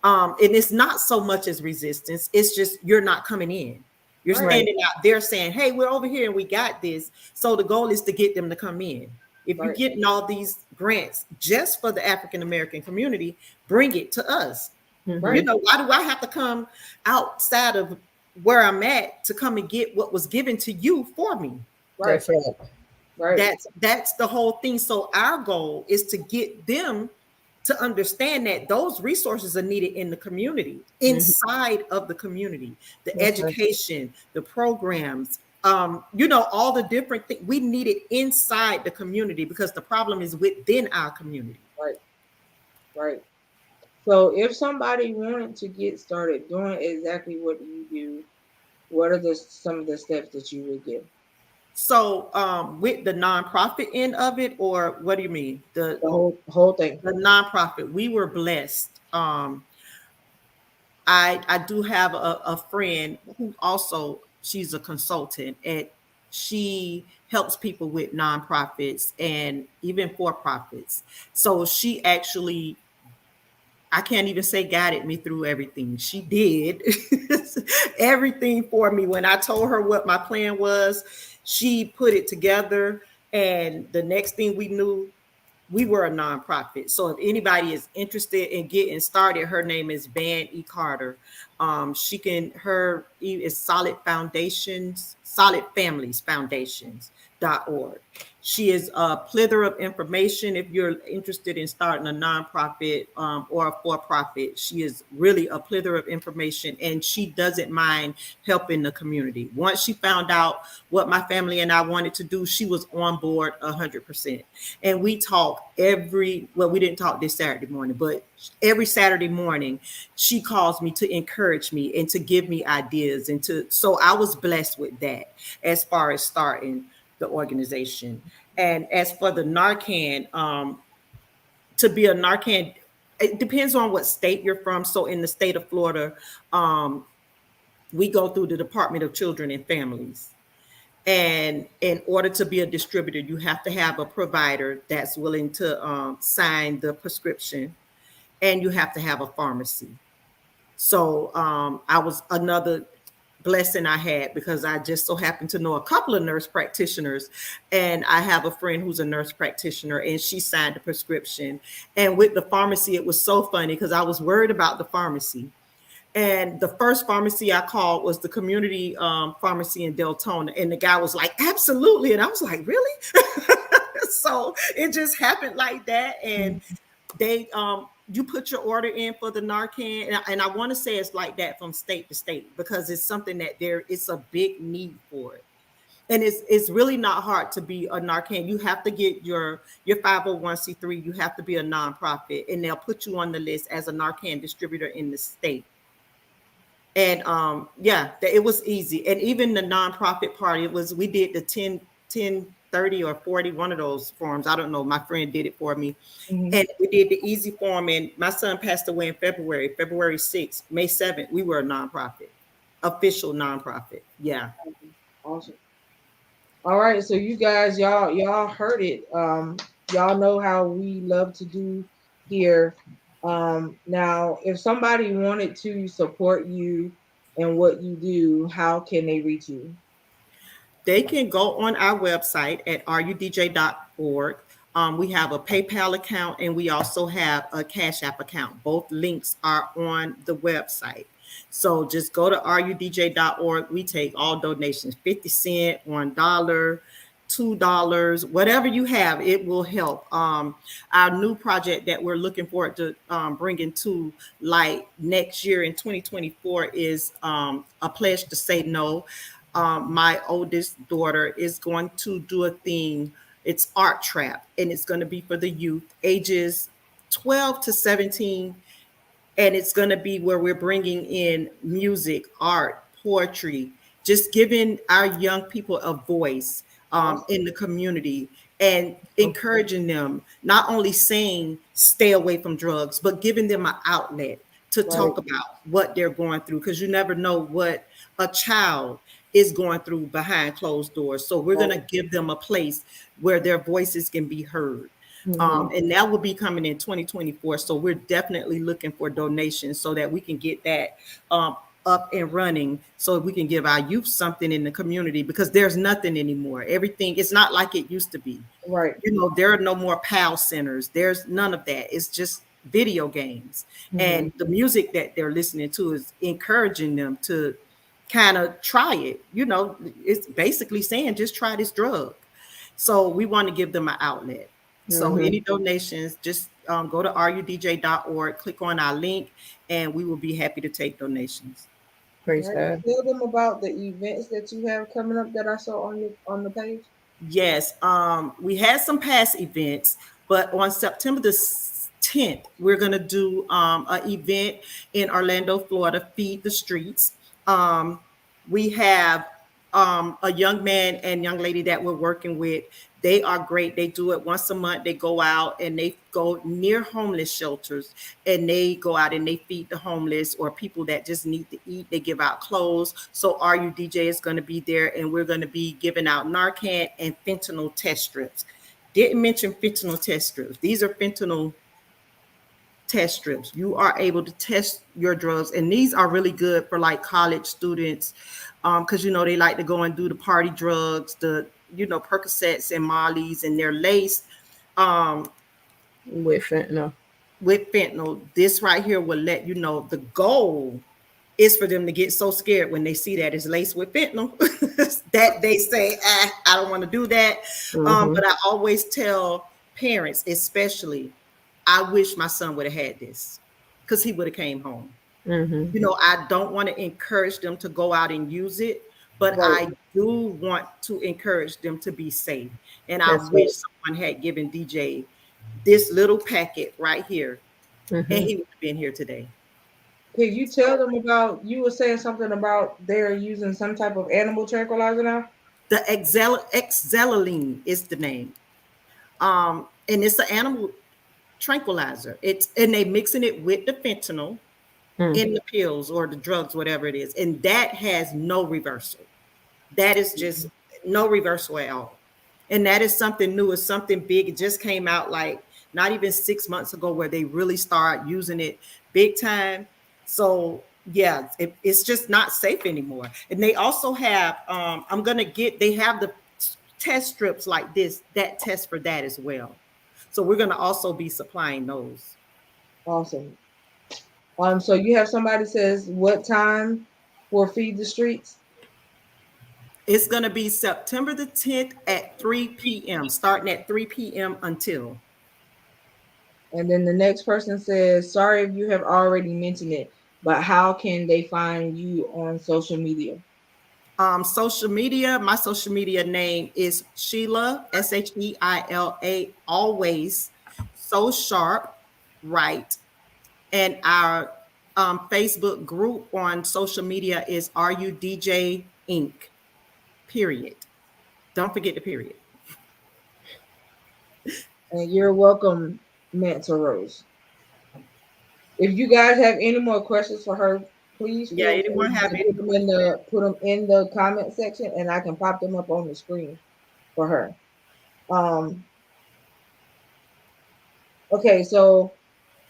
B: And it's not so much as resistance, it's just you're not coming in. You're
A: Right.
B: standing out there saying, hey, we're over here and we got this. So the goal is to get them to come in. If you're
A: Right.
B: getting all these grants just for the African American community, bring it to us.
A: Right.
B: Why do I have to come outside of where I'm at to come and get what was given to you for me?
A: Right.
C: That's right.
A: Right.
B: That's the whole thing. So our goal is to get them to understand that those resources are needed in the community, inside of the community, the
C: That's right.
B: education, the programs, all the different things we need it inside the community, because the problem is within our community.
A: Right. Right. So if somebody wanted to get started doing exactly what you do, what are some of the steps that you would give?
B: So with the nonprofit end of it, or what do you mean?
A: The whole thing.
B: The nonprofit, we were blessed. I do have a friend who also, she's a consultant, and she helps people with nonprofits and even for profits. So she actually, I can't even say guided me through everything. She did everything for me. When I told her what my plan was, she put it together. And the next thing we knew, we were a nonprofit. So if anybody is interested in getting started, her name is Van E. Carter. Her is Solid Foundations, Solid Families Foundations.org. She is a plethora of information. If you're interested in starting a nonprofit or a for-profit, she is really a plethora of information, and she doesn't mind helping the community. Once she found out what my family and I wanted to do, she was on board 100%. And we talk we didn't talk this Saturday morning, but every Saturday morning, she calls me to encourage me and to give me ideas. So I was blessed with that as far as starting the organization. And as for the Narcan, to be a Narcan, it depends on what state you're from. So in the state of Florida, we go through the Department of Children and Families. And in order to be a distributor, you have to have a provider that's willing to sign the prescription, and you have to have a pharmacy. So I was another blessing I had, because I just so happened to know a couple of nurse practitioners, and I have a friend who's a nurse practitioner, and she signed the prescription. And with the pharmacy, it was so funny because I was worried about the pharmacy. And the first pharmacy I called was the community pharmacy in Deltona. And the guy was like, absolutely. And I was like, really? So it just happened like that. And they, you put your order in for the Narcan. And I want to say it's like that from state to state, because it's something that it's a big need for it. And it's really not hard to be a Narcan. You have to get your 501c3. You have to be a nonprofit, and they'll put you on the list as a Narcan distributor in the state. And it was easy. And even the nonprofit part, we did the 10, 30 or 40, one of those forms. I don't know. My friend did it for me. And we did the easy form. And my son passed away in February 6th, May 7th. We were a nonprofit, official nonprofit. Yeah.
A: Awesome. All right. So you guys, y'all heard it. Y'all know how we love to do here. Now, if somebody wanted to support you and what you do, how can they reach you?
B: They can go on our website at www.arudj.org. We have a PayPal account and we also have a Cash App account. Both links are on the website. So just go to rudj.org. We take all donations, 50 cents, $1, $2, whatever you have, it will help. Our new project that we're looking forward to bringing to light next year in 2024 is a pledge to say no. My oldest daughter is going to do a thing. It's art trap, and it's going to be for the youth ages 12 to 17, and it's going to be where we're bringing in music, art, poetry, just giving our young people a voice in the community and encouraging them, not only saying stay away from drugs, but giving them an outlet to
A: Right.
B: talk about what they're going through, because you never know what a child is going through behind closed doors. So we're going to
A: Right.
B: give them a place where their voices can be heard.
A: Mhm.
B: And that will be coming in 2024. So we're definitely looking for donations so that we can get that up and running, so we can give our youth something in the community, because there's nothing anymore. Everything, it's not like it used to be.
A: Right.
B: You know, there are no more PAL centers. There's none of that. It's just video games.
A: Mhm.
B: And the music that they're listening to is encouraging them to kind of try it. You know, it's basically saying just try this drug. So we want to give them an outlet. So
A: Mhm.
B: any donations, just go to rudj.org, click on our link, and we will be happy to take donations.
C: Praise
A: Right.
C: God.
A: Tell them about the events that you have coming up that I saw on the page.
B: Yes, we had some past events, but on September the 10th, we're going to do an event in Orlando, Florida, Feed the Streets. Um, we have a young man and young lady that we're working with. They are great. They do it once a month. They go out and they go near homeless shelters, and they go out and they feed the homeless or people that just need to eat. They give out clothes. So RUDJ is going to be there, and we're going to be giving out Narcan and fentanyl test strips. Didn't mention fentanyl test strips. These are fentanyl test strips. You are able to test your drugs, and these are really good for like college students, because you know they like to go and do the party drugs, the Percocets and Molly's, and they're laced um,
C: With fentanyl.
B: with fentanyl. This right here will let you know the goal is for them to get so scared when they see that it's laced with fentanyl that they say, I don't want to do that.
C: Mm-hmm.
B: But I always tell parents, especially, I wish my son would have had this, because he would have came home.
C: Mm-hmm.
B: You know, I don't want to encourage them to go out and use it, but
A: Right.
B: I do want to encourage them to be safe. And I
C: That's
B: wish
C: right.
B: someone had given DJ this little packet right here, and
C: Mm-hmm.
B: he would have been here today.
A: Can you tell them about, you were saying something about they're using some type of animal tranquilizer now?
B: The Exelaline is the name. And it's an animal tranquilizer. It's and they mixing it with the fentanyl
C: Mm.
B: in the pills or the drugs, whatever it is, and that has no reversal. That is just no reversal at all. And that is something new. It's something big. It just came out like not even 6 months ago, where they really start using it big time. So yeah, it's just not safe anymore. And they also have they have the test strips like this that test for that as well. So we're gonna also be supplying those.
A: Awesome. So you have somebody says what time for Feed the Streets?
B: It's gonna be September the 10th at 3 p.m. starting at 3 p.m. until
A: And then the next person says, sorry if you have already mentioned it, but how can they find you on social media?
B: social media. My social media name is Sheila, Sheila, always so sharp, right? And our Facebook group on social media is RUDJ Inc. Period. Don't forget the period.
A: And you're welcome, Manta Rose. If you guys have any more questions for her, please
B: Yeah,
A: feel
B: anyone
A: free
B: have
A: to
B: any
A: put them in the comment section, and I can pop them up on the screen for her. Um, okay, so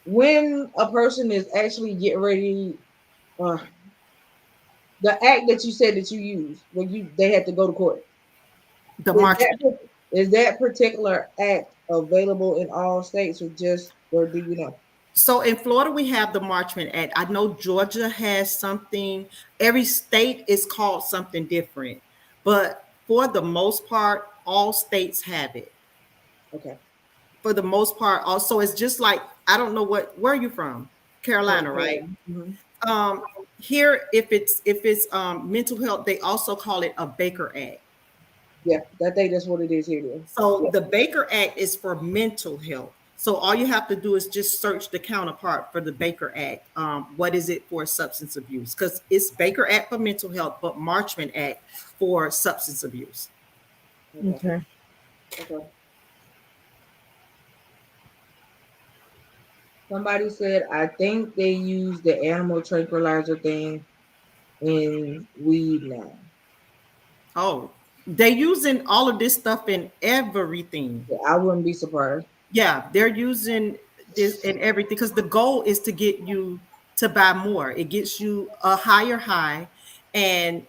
A: when a person is actually getting ready, uh, the act that you said that you used when they had to go to court,
B: the
A: is
B: March?
A: that Is that particular act available in all states, or do you know?
B: So in Florida, we have the Marchman Act. I know Georgia has something. Every state is called something different, but for the most part, all states have it.
A: Okay.
B: For the most part, also it's just like I don't know where are you from?
A: North
B: Carolina, right?
A: Carolina. Hmm.
B: Um, Here, if it's mental health, they also call it a Baker Act.
A: Yeah, I think that's what it is here. Then.
B: So
A: Yeah.
B: the Baker Act is for mental health. So all you have to do is just search the counterpart for the Baker Act. What is it for substance abuse? Because it's Baker Act for mental health, but Marchman Act for substance abuse.
A: Okay.
C: Okay.
A: Okay. Somebody said I think they use the animal tranquilizer thing in weed now.
B: Oh, they using all of this stuff in everything.
A: Yeah, I wouldn't be surprised.
B: Yeah, they're using this in everything because the goal is to get you to buy more. It gets you a higher high, and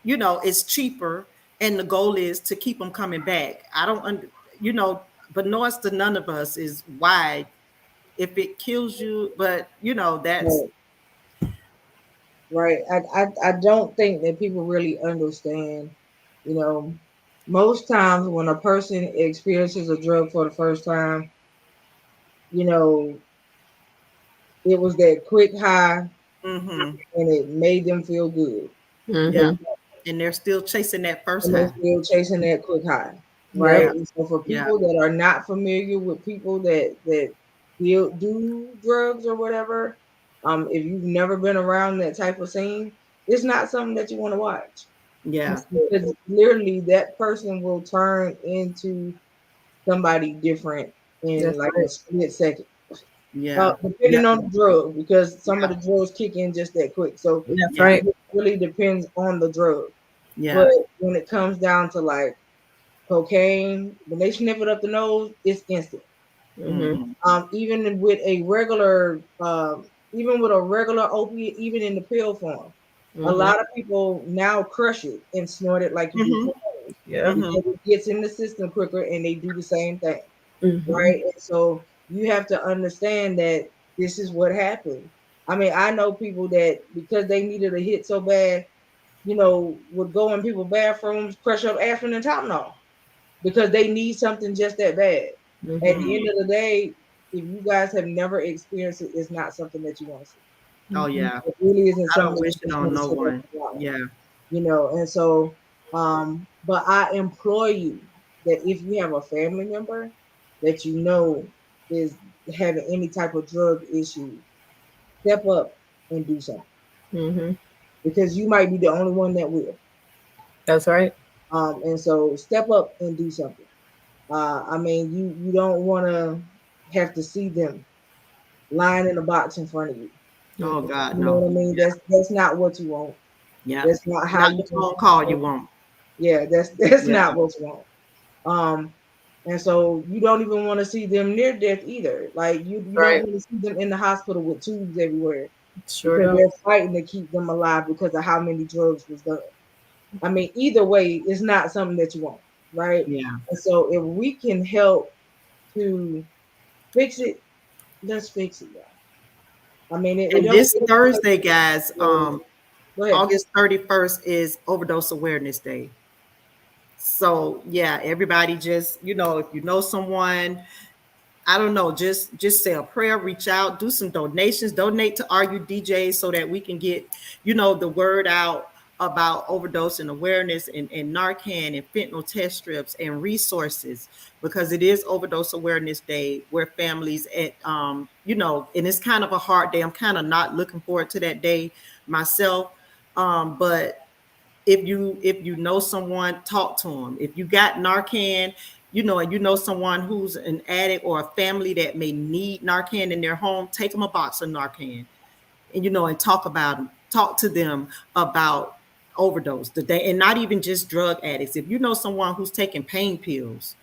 B: it's cheaper, and the goal is to keep them coming back. I don't under, but noise to none of us is why if it kills you, but that's
A: Right. Right. I don't think that people really understand, you know, most times when a person experiences a drug for the first time, you know, it was that quick high
B: mm-hmm.
A: and it made them feel good.
B: Yeah,
C: Mm-hmm.
B: and they're still chasing that first
A: And they're
B: high.
A: still chasing that quick high. Right.
C: Yep.
B: Yeah,
A: And so for
B: yeah,
A: people that are not familiar with people that do drugs or whatever, if you've never been around that type of scene, it's not something that you want to watch.
B: yeah,
A: Because literally that person will turn into somebody different in
C: That's
A: like a
C: right.
A: split second.
B: yeah, yeah,
A: Depending on the drug, because some of
B: yeah,
A: the drugs kick in just that quick. So
C: That's
B: yeah,
C: right.
A: it really depends on the drug. But
B: yeah.
A: when it comes down to like cocaine, when they sniff it up the nose, it's instant.
C: Mm-hmm.
B: Mm-hmm.
A: Even with a regular, even with a regular opiate, even in the pill form, a
C: Mm-hmm.
A: lot of people now crush it and snort it like you do
B: Mm-hmm.
A: cocaine
C: Yep.
B: Mm-hmm.
A: because it gets in the system quicker and they do the same thing,
C: Mm-hmm.
A: right? And so you have to understand that this is what happened. I mean, I know people that because they needed a hit so bad, would go in people's bathrooms, crush up aspirin and Tylenol because they need something just that bad. At
C: Mm-hmm.
A: the end
B: Mm-hmm.
A: of the day, if you guys have never experienced it, it's not something that you want to see.
B: Oh
C: Mm-hmm.
B: yeah,
A: It really isn't
B: I
A: something
B: don't
A: that
B: wish
A: you
B: it
A: just
B: on
A: want to
B: no
A: sit back
B: one.
A: and watch,
B: Yeah.
A: And so, but I implore you that if you have a family member that you know is having any type of drug issue, step up and do something
C: Mm-hmm.
A: because you might be the only one that will.
C: That's right.
A: And so step up and do something. I mean, you don't want to have to see them lying in a box in front of you.
B: Oh
C: Mm-hmm.
B: God,
A: You know
B: no.
A: what I mean?
B: Yeah,
A: That's not what you want.
B: yeah.
A: That's not how
B: Not
A: you
B: the
A: want.
B: phone call you want.
A: Yeah, that's
B: Yeah,
A: not what you want. Um, and so you don't even want to see them near death either. Like you don't
C: Right.
A: want to see them in the hospital with tubes everywhere
C: Sure
A: because
C: don't.
A: they're fighting to keep them alive because of how many drugs was done. I mean, either way, it's not something that you want, right?
B: yeah.
A: And so if we can help to fix it, let's fix it, y'all. I mean, it
B: And
A: don't.
B: this Thursday, guys,
A: Go ahead.
B: August 31st is Overdose Awareness Day. So yeah, everybody just, if you know someone, I don't know, just say a prayer, reach out, do some donations, donate to RU DJs so that we can get, the word out about overdose and awareness and Narcan and fentanyl test strips and resources because it is Overdose Awareness Day where families and it's kind of a hard day. I'm kind of not looking forward to that day myself. But if you know someone, talk to them. If you got Narcan, and you know someone who's an addict or a family that may need Narcan in their home, take them a box of Narcan, and talk to them about overdose the day, and not even just drug addicts. If you know someone who's taking pain pills,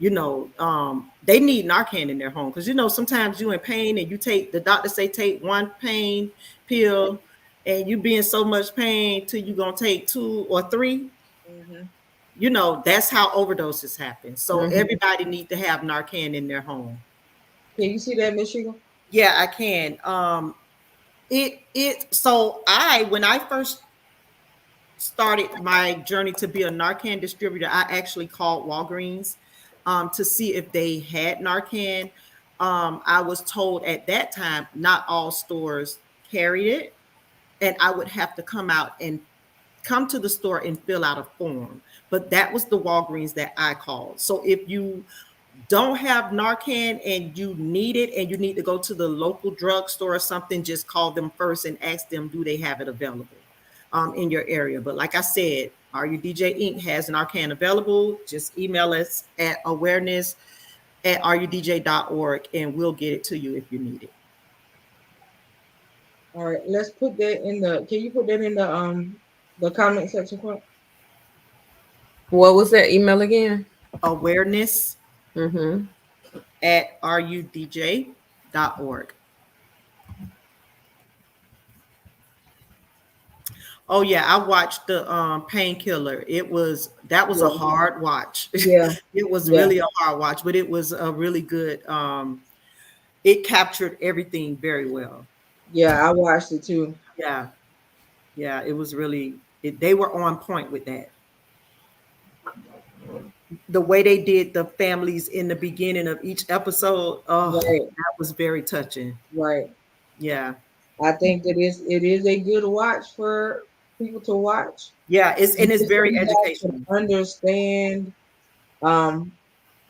B: they need Narcan in their home because sometimes you in pain and you take the doctor say take one pain pill and you be in so much pain till you gonna take two or three.
A: Hmm.
B: that's how overdoses happen. So
C: Mhm.
B: everybody need to have Narcan in their home.
A: Can you see that, Miss Sheila?
B: Yeah, I can. So when I first started my journey to be a Narcan distributor, I actually called Walgreens to see if they had Narcan. I was told at that time not all stores carried it, and I would have to come to the store and fill out a form. But that was the Walgreens that I called. So if you don't have Narcan and you need it and you need to go to the local drugstore or something, just call them first and ask them, do they have it available in your area? But like I said, RUDJ Inc. has Narcan available. Just email us at awareness@rudj.org and we'll get it to you if you need it.
A: All right, let's put that in the. Can you put that in the comment section?
C: What was that email again?
B: Awareness
C: Mm-hmm.
B: at rudj.org. Oh yeah, I watched the Painkiller. That was a
A: Yeah,
B: hard watch.
A: yeah,
B: It was
A: yeah,
B: really a hard watch, but it was a really good it captured everything very well.
A: yeah. I watched it too.
B: Yeah. Yeah, it was they were on point with that. The way they did the families in the beginning of each episode, oh,
A: Right,
B: that was very touching.
A: right.
B: Yeah.
A: I think that it is a good watch for people to watch.
B: Yeah, it's
A: Just so
B: very
A: you guys can
B: educational.
A: understand. Um,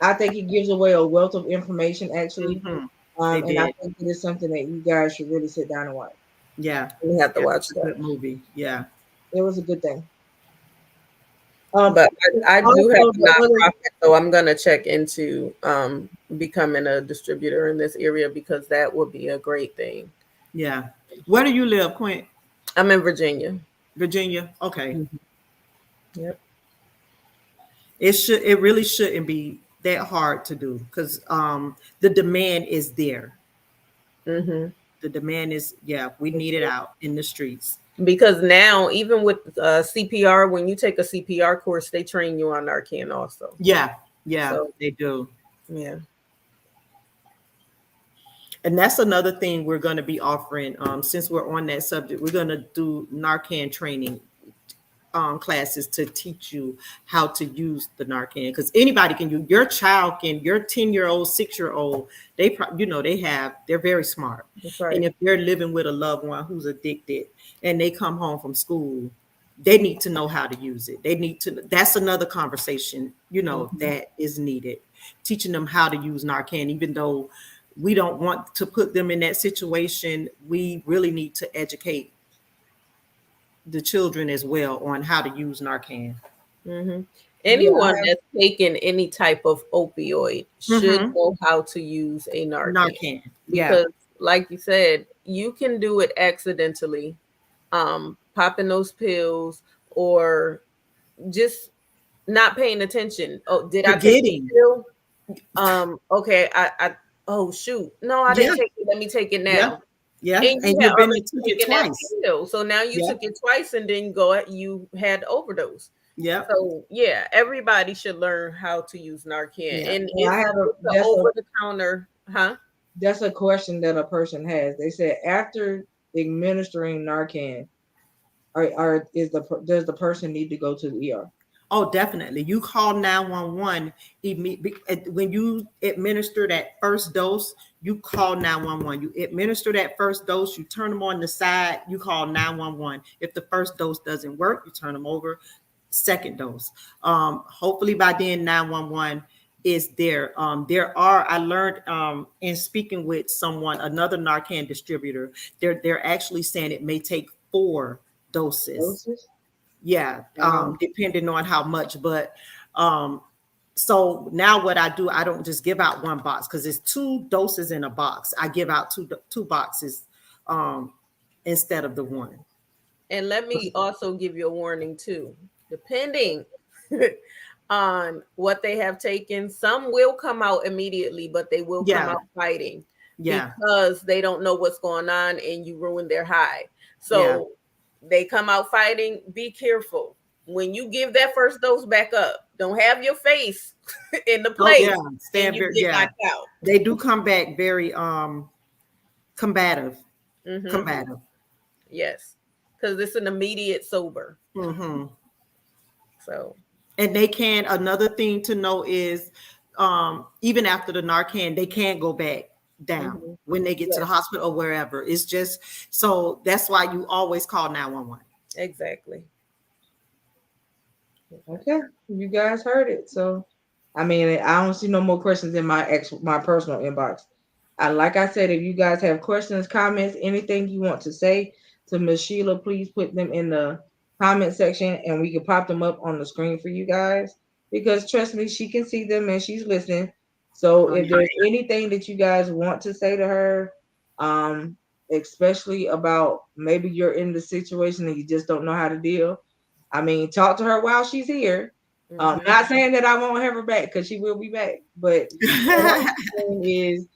A: I think it gives away a wealth of information actually.
B: Hmm. They
A: And I
B: did.
A: think it is something that you guys should really sit down and watch.
B: Yeah.
C: We have to
B: Yeah,
C: watch
B: it's a
C: that.
B: good movie. Yeah.
A: It was a good thing. Um,
C: But I do have
A: also
C: a
A: the other
C: nonprofit, so I'm gonna check into becoming a distributor in this area because that would be a great thing.
B: Yeah. Where do you live, Quint?
C: I'm in Virginia.
B: Virginia? Okay.
C: Mhm. Yep.
B: It really shouldn't be that hard to do because the demand is there.
C: Hmm.
B: The demand is, yeah, we need it out in the streets.
C: Because now, even with CPR, when you take a CPR course, they train you on Narcan also.
B: Yeah, yeah,
C: So
B: they do.
C: yeah.
B: And that's another thing we're going to be offering. Since we're on that subject, we're going to do Narcan training classes to teach you how to use the Narcan, because anybody can use. Your child can, your 10-year-old, 6-year-old, they're very smart.
C: That's
B: And
C: right.
B: if they're living with a loved one who's addicted and they come home from school, they need to know how to use it. That's another conversation,
C: Mhm.
B: that is needed. Teaching them how to use Narcan, even though we don't want to put them in that situation, we really need to educate the children as well on how to use Narcan.
C: Hmm.
A: yeah,
C: Anyone that's taken any type of opioid should
B: Mm-hmm.
C: know how to use a Narcan
B: Narcan. Yeah.
C: because, like you said, you can do it accidentally, popping those pills or just not paying attention. Oh, did I take the
B: Forgetting.
C: pill? Okay, oh shoot, no, I
B: Yeah.
C: didn't take it. Let me take it
B: Yeah.
C: now.
B: Yeah.
C: And you
B: And
C: had
B: you've been
C: already
B: and took it
C: taken that
B: twice.
C: pill, so now you
B: Yeah.
C: took it twice, and then you had overdose.
B: Yeah.
C: So yeah, everybody should learn how to use Narcan,
B: Yeah.
C: and
A: and I have
C: it's a
A: that's a
C: over the counter, huh?
A: that's a question that a person has. They said after administering Narcan, does the person need to go to the ER?
B: Oh, definitely. You call 911 when you administer that first dose. You call 911. You administer that first dose. You turn them on the side. You call 911. If the first dose doesn't work, you turn them over. Second dose. Hopefully by then 911 is there. I learned in speaking with someone, another Narcan distributor. They're actually saying it may take 4 doses.
A: Doses?
B: Yeah,
A: Wow.
B: depending on how much. But so now what I do, I don't just give out one box because it's 2 doses in a box. I give out two boxes instead of the one.
C: And let me also give you a warning too. Depending on what they have taken, some will come out immediately, but they will come
B: Yeah,
C: out fighting
B: yeah,
C: because they don't know what's going on and you ruin their high.
B: yeah,
C: So they come out fighting. Be careful. when you give that first dose back up, don't have your face in the
B: Oh yeah,
C: place and
B: stand
C: you
B: very,
C: get
B: yeah.
C: knocked out.
B: They do come back very combative.
C: Mm-hmm.
B: Combative.
C: Yes, because it's an immediate sober.
B: Hmm.
C: So
B: And they can, another thing to know is even after the Narcan, they can go back down
C: mm-hmm.
B: when they get to the
C: Yes,
B: hospital or wherever. It's just, so that's why you always call 911.
C: exactly.
A: Okay, you guys heard it. So, I mean, I don't see no more questions in my personal inbox. Like I said, if you guys have questions, comments, anything you want to say to Miss Sheila, please put them in the comment section, and we can pop them up on the screen for you guys. Because trust me, she can see them and she's listening. So,
B: Oh,
A: if there's anything that you guys want to say to her, um, especially about maybe you're in the situation and you just don't know how to deal, I mean, talk to her while she's here.
C: Mm-hmm.
A: Not saying that I won't have her back because she will be back, but what I'm
B: yeah.
A: saying is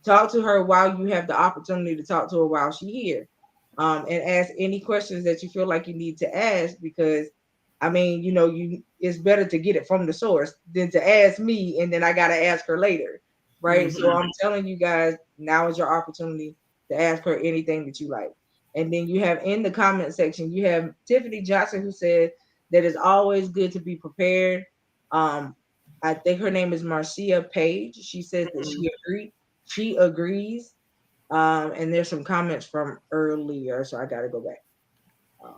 A: talk to her while you have the opportunity to talk to her while she's here. And ask any questions that you feel like you need to ask because I mean, it's better to get it from the source than to ask me and then I gotta ask her later. Right. So
B: Hmm.
A: I'm telling you guys, now is your opportunity to ask her anything that you like. And then you have in the comment section, you have Tiffany Johnson who said that it's always good to be prepared. Um, I think her name is Marcia Page. She says that she agrees. And there's some comments from earlier, so I got to go back. Um,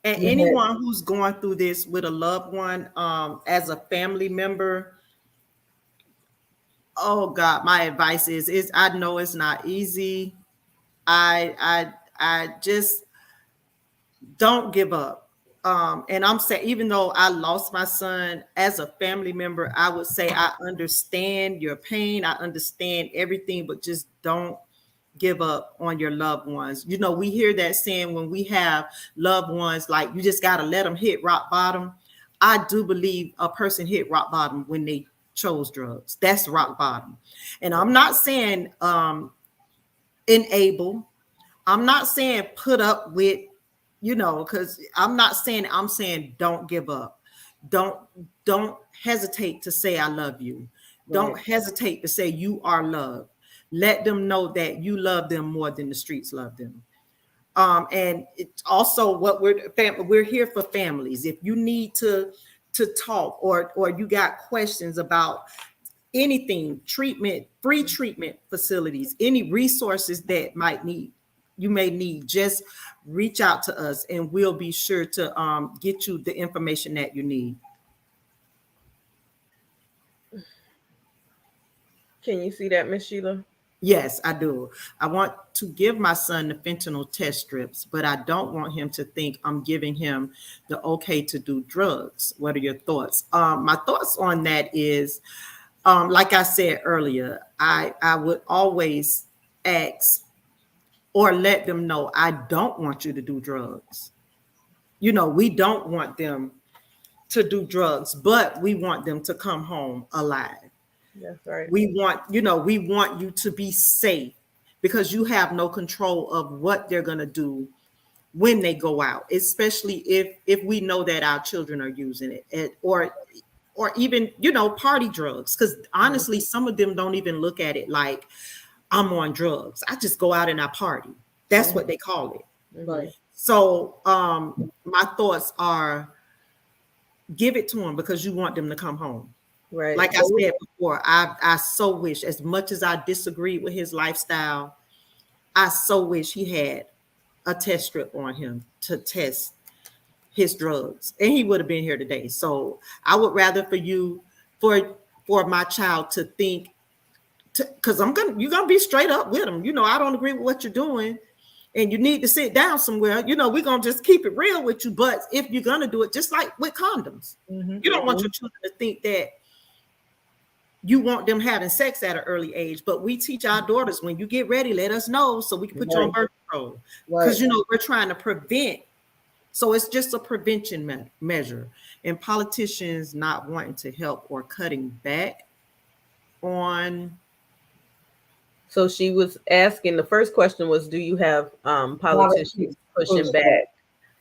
B: And
A: you had,
B: anyone who's going through this with a loved one, as a family member, oh God, my advice is I know it's not easy. I just don't give up. And I'm saying, even though I lost my son as a family member, I would say I understand your pain. I understand everything, but just don't give up on your loved ones. You know, we hear that saying when we have loved ones, like you just got to let them hit rock bottom. I do believe a person hit rock bottom when they chose drugs. That's rock bottom. And I'm not saying enable. I'm not saying put up with, because I'm saying don't give up. Don't don't hesitate to say I love you.
A: right.
B: Don't hesitate to say you are loved. Let them know that you love them more than the streets love them. And it's also what we're here for families. If you need to talk or you got questions about anything, treatment, free treatment facilities, any resources that you may need, just reach out to us and we'll be sure to get you the information that you need.
C: Can you see that, Miss Sheila?
B: Yes, I do. I want to give my son the fentanyl test strips, but I don't want him to think I'm giving him the okay to do drugs. What are your thoughts? My thoughts on that is, like I said earlier, I would always ask or let them know I don't want you to do drugs. We don't want them to do drugs, but we want them to come home alive.
C: That's right.
B: We want you to be safe because you have no control of what they're going to do when they go out, especially if we know that our children are using it or even party drugs, because honestly some of them don't even look at it like I'm on drugs. I just go out and I party. That's what
C: Mm-hmm.
B: they call it.
C: Mm-hmm.
A: Right.
B: So my thoughts are, give it to them because you want them to come home.
C: Right.
B: Like I said before, I so wish, as much as I disagreed with his lifestyle, I so wish he had a test strip on him to test his drugs, and he would have been here today. So I would rather for my child to think, because you're gonna be straight up with him. I don't agree with what you're doing, and you need to sit down somewhere. We're gonna just keep it real with you. But if you're gonna do it, just like with condoms,
A: Mm-hmm.
B: you don't want your children to think that you want them having sex at an early age. But we teach our daughters, when you get ready, let us know so we can put you on
A: Right.
B: birth control.
A: Right.
B: Because we're trying to prevent. So it's just a prevention measure. And politicians not wanting to help or cutting back on.
C: So she was asking, the first question was, do you have politicians
A: Politics
C: pushing
A: pushback.
C: back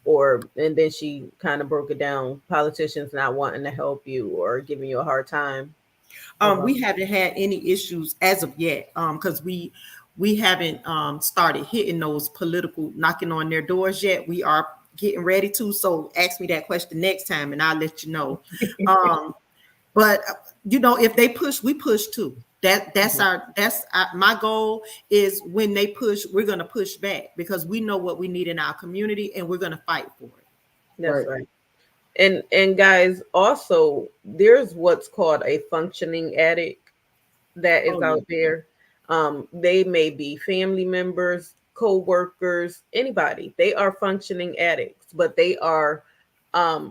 C: or and then she kind of broke it down, politicians not wanting to help you or giving you a hard time.
B: We haven't had any issues as of yet, because we haven't started hitting those political knocking on their doors yet. We are getting ready to. So ask me that question next time, and I'll let you know. But if they push, we push too. My goal is when they push, we're gonna push back because we know what we need in our community, and we're gonna fight for it.
C: That's right. And guys, also there's what's called a functioning addict that is out there. They may be family members, co-workers, anybody. They are functioning addicts, but they are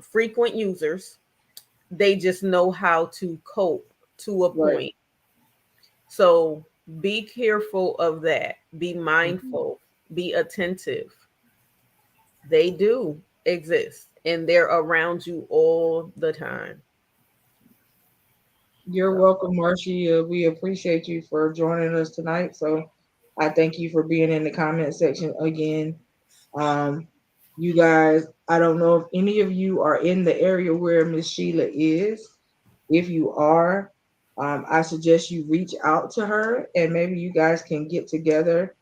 C: frequent users. They just know how to cope to a point. So be careful of that. Be mindful. Be attentive. They do exist and they're around you all the time.
A: You're welcome, Marcia. We appreciate you for joining us tonight. So I thank you for being in the comment section again. Um, you guys, I don't know if any of you are in the area where Miss Sheila is. If you are, I suggest you reach out to her and maybe you guys can get together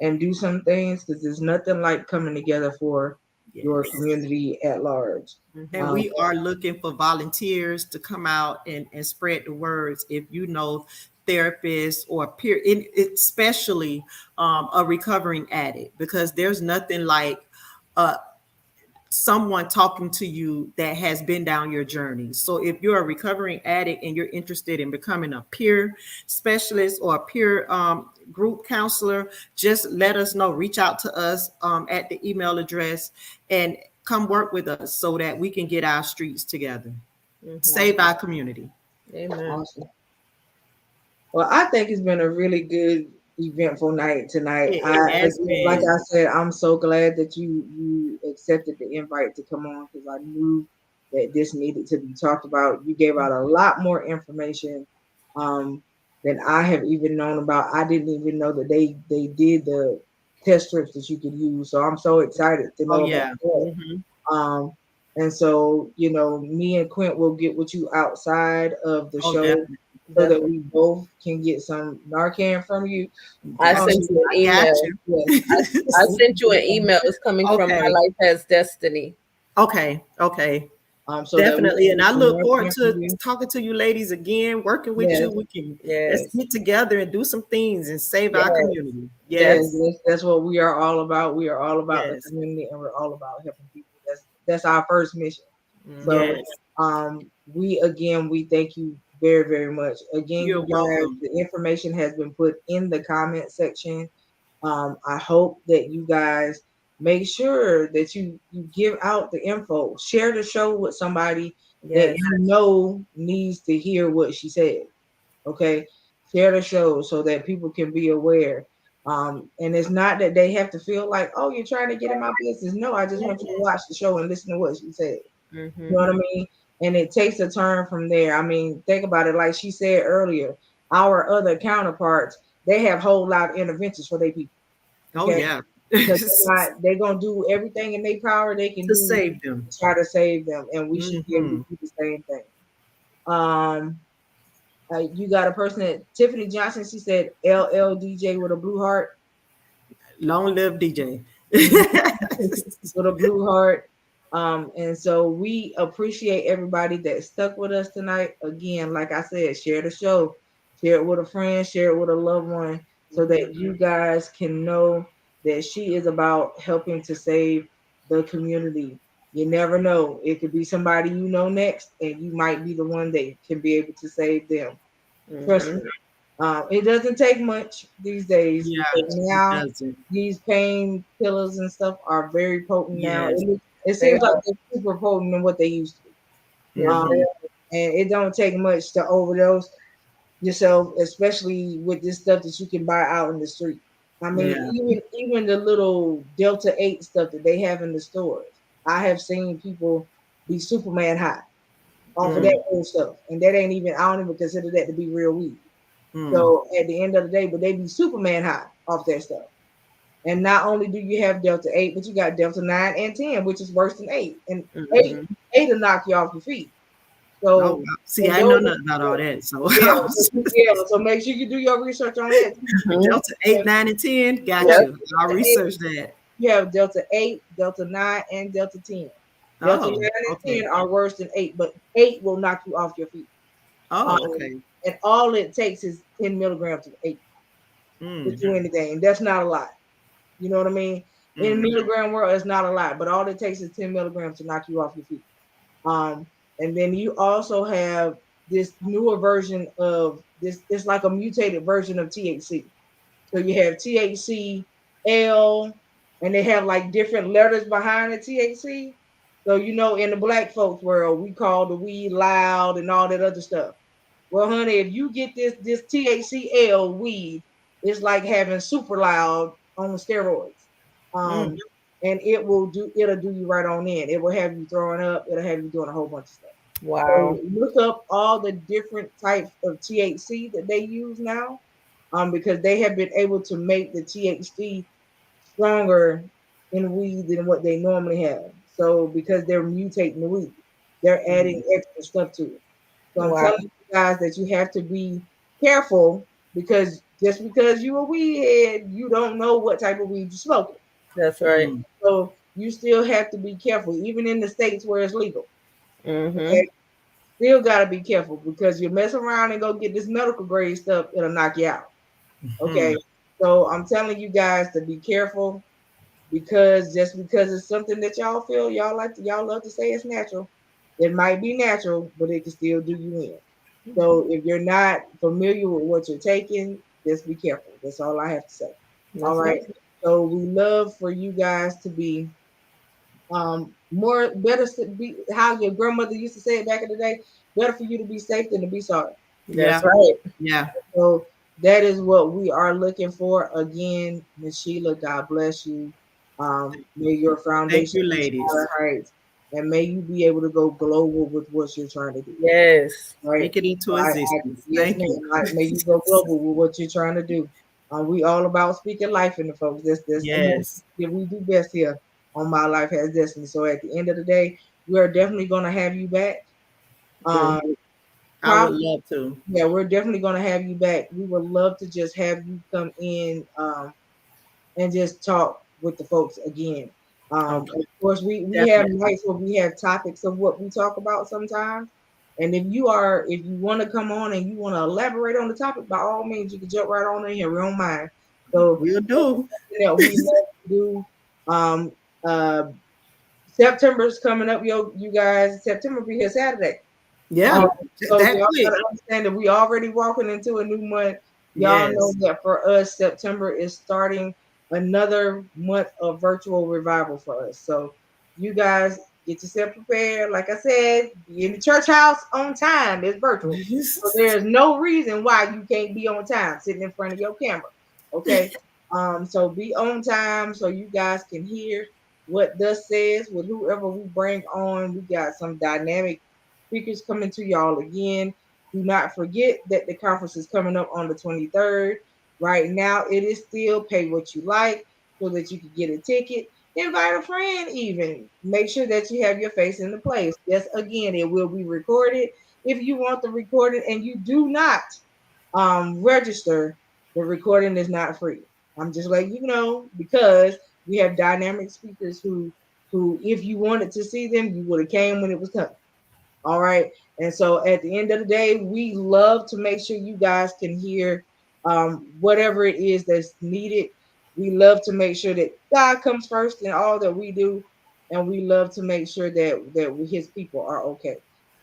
A: and do some things because there's nothing like coming together for your community at large.
B: And we are looking for volunteers to come out and spread the words. If you know therapists or peer, especially a recovering addict, because there's nothing like someone talking to you that has been down your journey. So if you're a recovering addict and you're interested in becoming a peer specialist or a peer group counselor, just let us know. Reach out to us at the email address and come work with us so that we can get our streets together. Save our community.
C: Amen.
A: Awesome. Well, I think it's been a really good, eventful night tonight. Like I said, I'm so glad that you accepted the invite to come on because I knew that this needed to be talked about. You gave out a lot more information than I have even known about. I didn't even know that they did the test strips that you could use. So I'm so excited to know about that. And so, me and Quint will get with you outside of the show. Definitely. So that we both can get some Narcan from you.
C: I sent you an email. I sent you an email. It's coming from My Life Has Destiny.
B: Okay. So definitely, and I look forward to talking to you ladies again, working with you. We can let's get together and do some things and save our community.
A: Yes, that's what we are all about. We are all about the community, and we're all about helping people. That's our first mission. So, we thank you very, very much. Again, you guys, the information has been put in the comment section. I hope that you guys make sure that you give out the info. Share the show with somebody that you know needs to hear what she said. Okay? Share the show so that people can be aware. And it's not that they have to feel like, oh, you're trying to get in my business. No, I just want you to watch the show and listen to what she said. You know what I mean? And it takes a turn from there. I mean, think about it. Like she said earlier, our other counterparts, they have whole lot of interventions for their people. Okay? Because they're going to do everything in their power they can
B: to save them.
A: Try to save them. And we should be able to do the same thing. You got a person that Tiffany Johnson, she said LL DJ with a blue heart.
B: Long live DJ.
A: With a blue heart. And so we appreciate everybody that stuck with us tonight. Again, like I said, share the show, share it with a friend, share it with a loved one, so that you guys can know that she is about helping to save the community. You never know. It could be somebody you know next, and you might be the one that can be able to save them. Trust me. It doesn't take much these days. Now these pain killers and stuff are very potent now. It seems like they're super potent than what they used to be. And it don't take much to overdose yourself, especially with this stuff that you can buy out in the street. I mean, even the little Delta 8 stuff that they have in the stores. I have seen people be Superman high off of that old stuff. And that ain't even, I don't even consider that to be real weed. So at the end of the day, but they be Superman high off that stuff. And not only do you have Delta 8, but you got Delta 9 and 10, which is worse than 8. And 8,
C: Mhm.
A: 8 will knock you off your feet.
B: Oh,
A: So,
B: wow. See,
A: and
B: I
A: those
B: know
A: are,
B: nothing about all that. So
A: yeah, yeah. So make sure you do your research on that.
C: Mhm.
B: Delta 8, 9, and 10. Got
C: Yep.
B: you. I'll
A: Delta 8,
B: research that.
A: you have Delta 8, Delta 9, and Delta 10. Delta 9
B: Oh,
A: and
B: okay.
A: 10 are worse than 8, but 8 will knock you off your feet.
B: Oh,
A: Um,
B: okay.
A: and all it takes is 10 milligrams of 8 to
B: Mm.
A: do anything. That's not a lot. You know what I mean? In
B: Mm.
A: milligram world, it's not a lot, but all it takes is 10 milligrams to knock you off your feet. Um, and then you also have this newer version of this. It's like a mutated version of THC. So you have THC L, and they have like different letters behind the THC. So in the black folks world, we call the weed loud and all that other stuff. Well, honey, if you get this THCL weed, it's like having super loud on steroids.
B: Mm.
A: And it'll do you right on in. It will have you throwing up, it'll have you doing a whole bunch of stuff.
C: Wow.
A: So look up all the different types of THC that they use now. Because they have been able to make the THC stronger in weed than what they normally have. So because they're mutating the weed, they're adding
B: Mm.
A: extra stuff to it. So I'm
C: Wow.
A: telling you guys that you have to be careful because just because you a weed head, you don't know what type of weed you're smoking.
C: That's right.
B: Mm.
A: So you still have to be careful, even in the states where it's legal.
C: Mhm.
A: Okay, still gotta be careful because you mess around and go get this medical grade stuff, it'll knock you out. Okay,
B: Mm.
A: so I'm telling you guys to be careful because just because it's something that y'all feel y'all love to say it's natural, it might be natural, but it can still do you in. So if you're not familiar with what you're taking, just be careful. That's all I have to say. All
C: That's
A: right.
C: right.
A: So we love for you guys to be more better be how your grandmother used to say it back in the day. Better for you to be safe than to be sorry.
C: That's
B: Yeah.
C: right.
B: Yeah.
A: So that is what we are looking for. Again, Miss Sheila, God bless you. May your
B: Thank
A: foundation
B: you,
A: reach
B: ladies.
A: higher heights, and may you be able to go global with what you're trying to do.
C: Yes.
A: Right?
B: Speak it into
A: I
B: existence.
A: yes,
B: Thank
A: ma'am.
B: you.
A: May you go global with what you're trying to do. We all about speaking life into folks. That's
B: Yes.
A: that we do best here on My Life Has Destiny. So at the end of the day, we are definitely going to have you back.
C: Good.
A: Um,
B: I would
A: Probably,
B: love to.
A: yeah, we're definitely going to have you back. We would love to just have you come in and just talk with the folks again.
B: Okay.
A: Of course, we have
C: Definitely.
A: nights where we have topics of what we talk about sometimes. And if you want to come on and you want to elaborate on the topic, by all means, you can jump right on in here. We don't mind. So
B: We'll do.
A: that we love to do. Um, uh, September is coming up, you guys. September will be here Saturday.
B: Yeah.
A: Um, so
B: That
A: y'all
B: quick.
A: gotta understand that we already walking into a new month. Y'all know
B: Yes.
A: that for us, September is starting another month of virtual revival for us. So you guys get yourself prepared. Like I said, be in the church house on time. It's virtual. So there's no reason why you can't be on time sitting in front of your camera. Okay. So be on time so you guys can hear what thus says with whoever we bring on. We got some dynamic speakers coming to y'all again. Do not forget that the conference is coming up on the 23rd. Right now, it is still pay what you like so that you can get a ticket. Invite a friend, even. Make sure that you have your face in the place. Yes, again, it will be recorded. If you want the recording and you do not register, the recording is not free. I'm just letting you know because we have dynamic speakers who if you wanted to see them, you would have came when it was coming. All right. And so at the end of the day, we love to make sure you guys can hear whatever it is that's needed. We love to make sure that God comes first in all that we do. And we love to make sure his people are okay.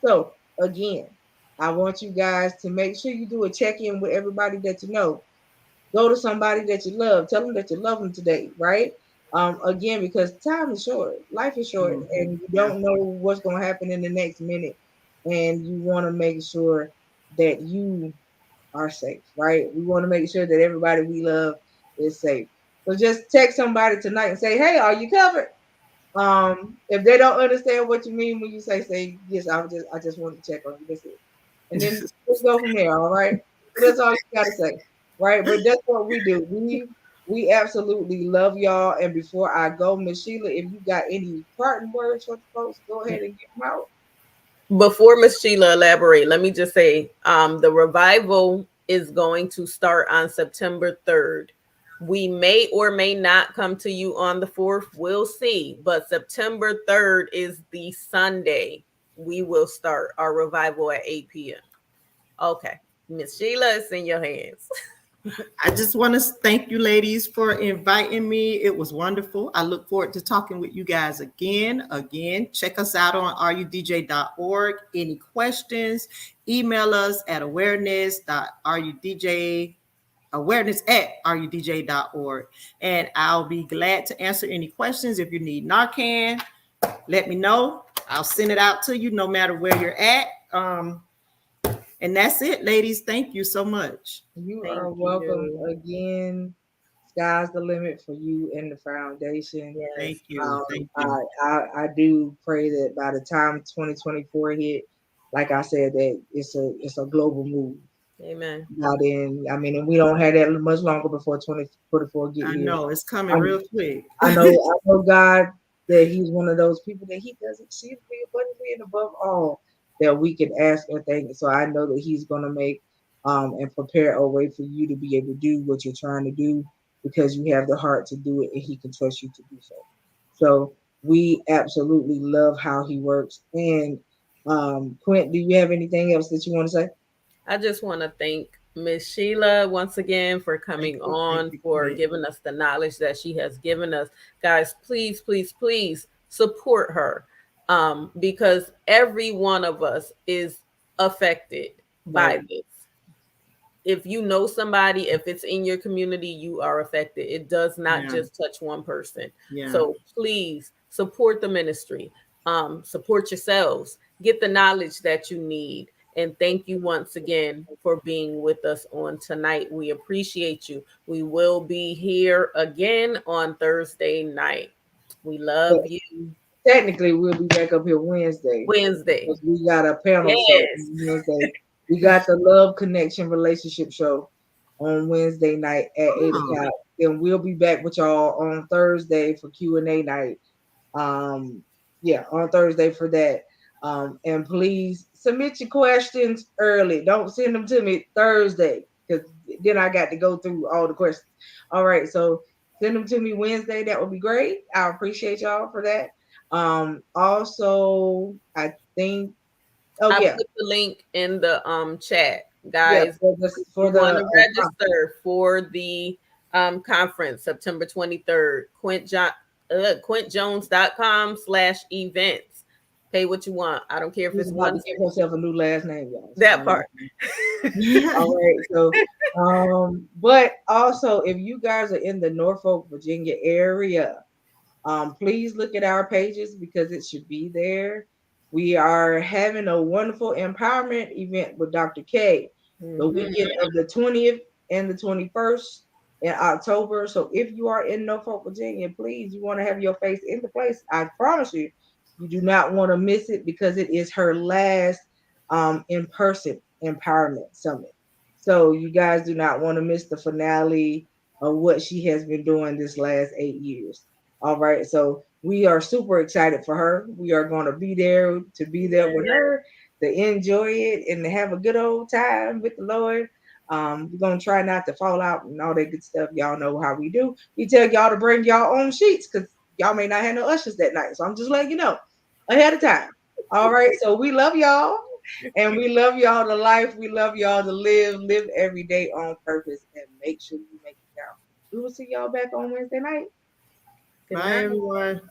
A: So again, I want you guys to make sure you do a check-in with everybody that you know. Go to somebody that you love. Tell them that you love them today, right? Again, because time is short, life is short,
B: Mhm.
A: and you
B: Yeah.
A: don't know what's going to happen in the next minute. And you want to make sure that you are safe, right? We want to make sure that everybody we love is safe. So just text somebody tonight and say, "Hey, are you covered?" If they don't understand what you mean when you say yes, I just want to check on you. That's it. And then let's go from there, all right? So that's all you gotta say. Right. But that's what we do. we absolutely love y'all. And before I go, Miss Sheila, if you got any parting words for the folks, go ahead and get them out.
C: Before Miss Sheila elaborate, let me just say the revival is going to start on September 3rd. We may or may not come to you on the 4th. We'll see. But September 3rd is the Sunday. We will start our revival at 8 p.m. Okay. Miss Sheila, it's in your hands.
B: I just want to thank you, ladies, for inviting me. It was wonderful. I look forward to talking with you guys again. Again, check us out on rudj.org. Any questions, email us at awareness@rudj.org. And I'll be glad to answer any questions. If you need Narcan, let me know. I'll send it out to you no matter where you're at. And that's it, ladies. Thank you so much.
A: You
C: Thank
A: are welcome
C: you.
A: again. Sky's the limit for you and the foundation.
C: Yes.
B: Thank you. Thank you.
A: I do pray that by the time 2024 hit, like I said, that it's a global move.
C: Amen.
A: Not in, I mean, and we don't have that much longer before 2024 get
B: I
A: here.
B: know it's coming real quick.
A: I know God that He's one of those people that He does exceedingly abundantly and above all that we can ask or think. So I know that He's gonna make and prepare a way for you to be able to do what you're trying to do because you have the heart to do it and He can trust you to do so. So we absolutely love how He works. And Quint, do you have anything else that you want to say?
C: I just want to thank Miss Sheila once again for
B: Thank
C: coming
B: you. Thank
C: on,
B: you.
C: for
B: Queen.
C: giving us the knowledge that she has given us. Guys, please, please, please support her because every one of us is affected by
A: Right.
C: this. If you know somebody, if it's in your community, you are affected. It does not
B: Yeah.
C: just touch one person.
B: Yeah.
C: So please support the ministry, support yourselves, get the knowledge that you need. And thank you once again for being with us on tonight. We appreciate you. We will be here again on Thursday night. We
A: But
C: love you.
A: technically, we'll be back up here Wednesday
C: Wednesday.
A: because we got a panel show
C: Yes.
A: on Wednesday. We got the Love Connection Relationship Show on Wednesday night at eight
B: Oh,
A: o'clock. Then we'll be back with y'all on Thursday for Q&A night. Um, yeah, on Thursday for that. And please submit your questions early. Don't send them to me Thursday because then I got to go through all the questions. All right, so send them to me Wednesday. That would be great. I appreciate y'all for that. Also, I think. Oh
C: I
A: yeah,
C: put the link in the chat,
A: yeah.
C: guys. If
A: For
C: you
A: the
C: want to
A: conference.
C: register for the conference September 23rd, quintjones.com/events. Pay what you want. I don't care if
A: She's
C: it's
A: about
C: one
A: to give herself a new last name, y'all.
C: that part.
A: All right. So, but also if you guys are in the Norfolk, Virginia area, please look at our pages because it should be there. We are having a wonderful empowerment event with Dr. K the
C: Mhm.
A: weekend of the 20th and the 21st in October. So if you are in Norfolk, Virginia, please, you want to have your face in the place. I promise you, you do not want to miss it because it is her last in-person empowerment summit. So you guys do not want to miss the finale of what she has been doing this last 8 years. All right. So we are super excited for her. We are going to be there with her to enjoy it and to have a good old time with the Lord. We're going to try not to fall out and all that good stuff. Y'all know how we do. We tell y'all to bring y'all own sheets because y'all may not have no ushers that night. So I'm just letting you know ahead of time. All right. So we love y'all and we love y'all to life. We love y'all to live every day on purpose and make sure you make it count. We will see y'all back on Wednesday night.
C: Good
B: bye,
C: night.
B: everyone.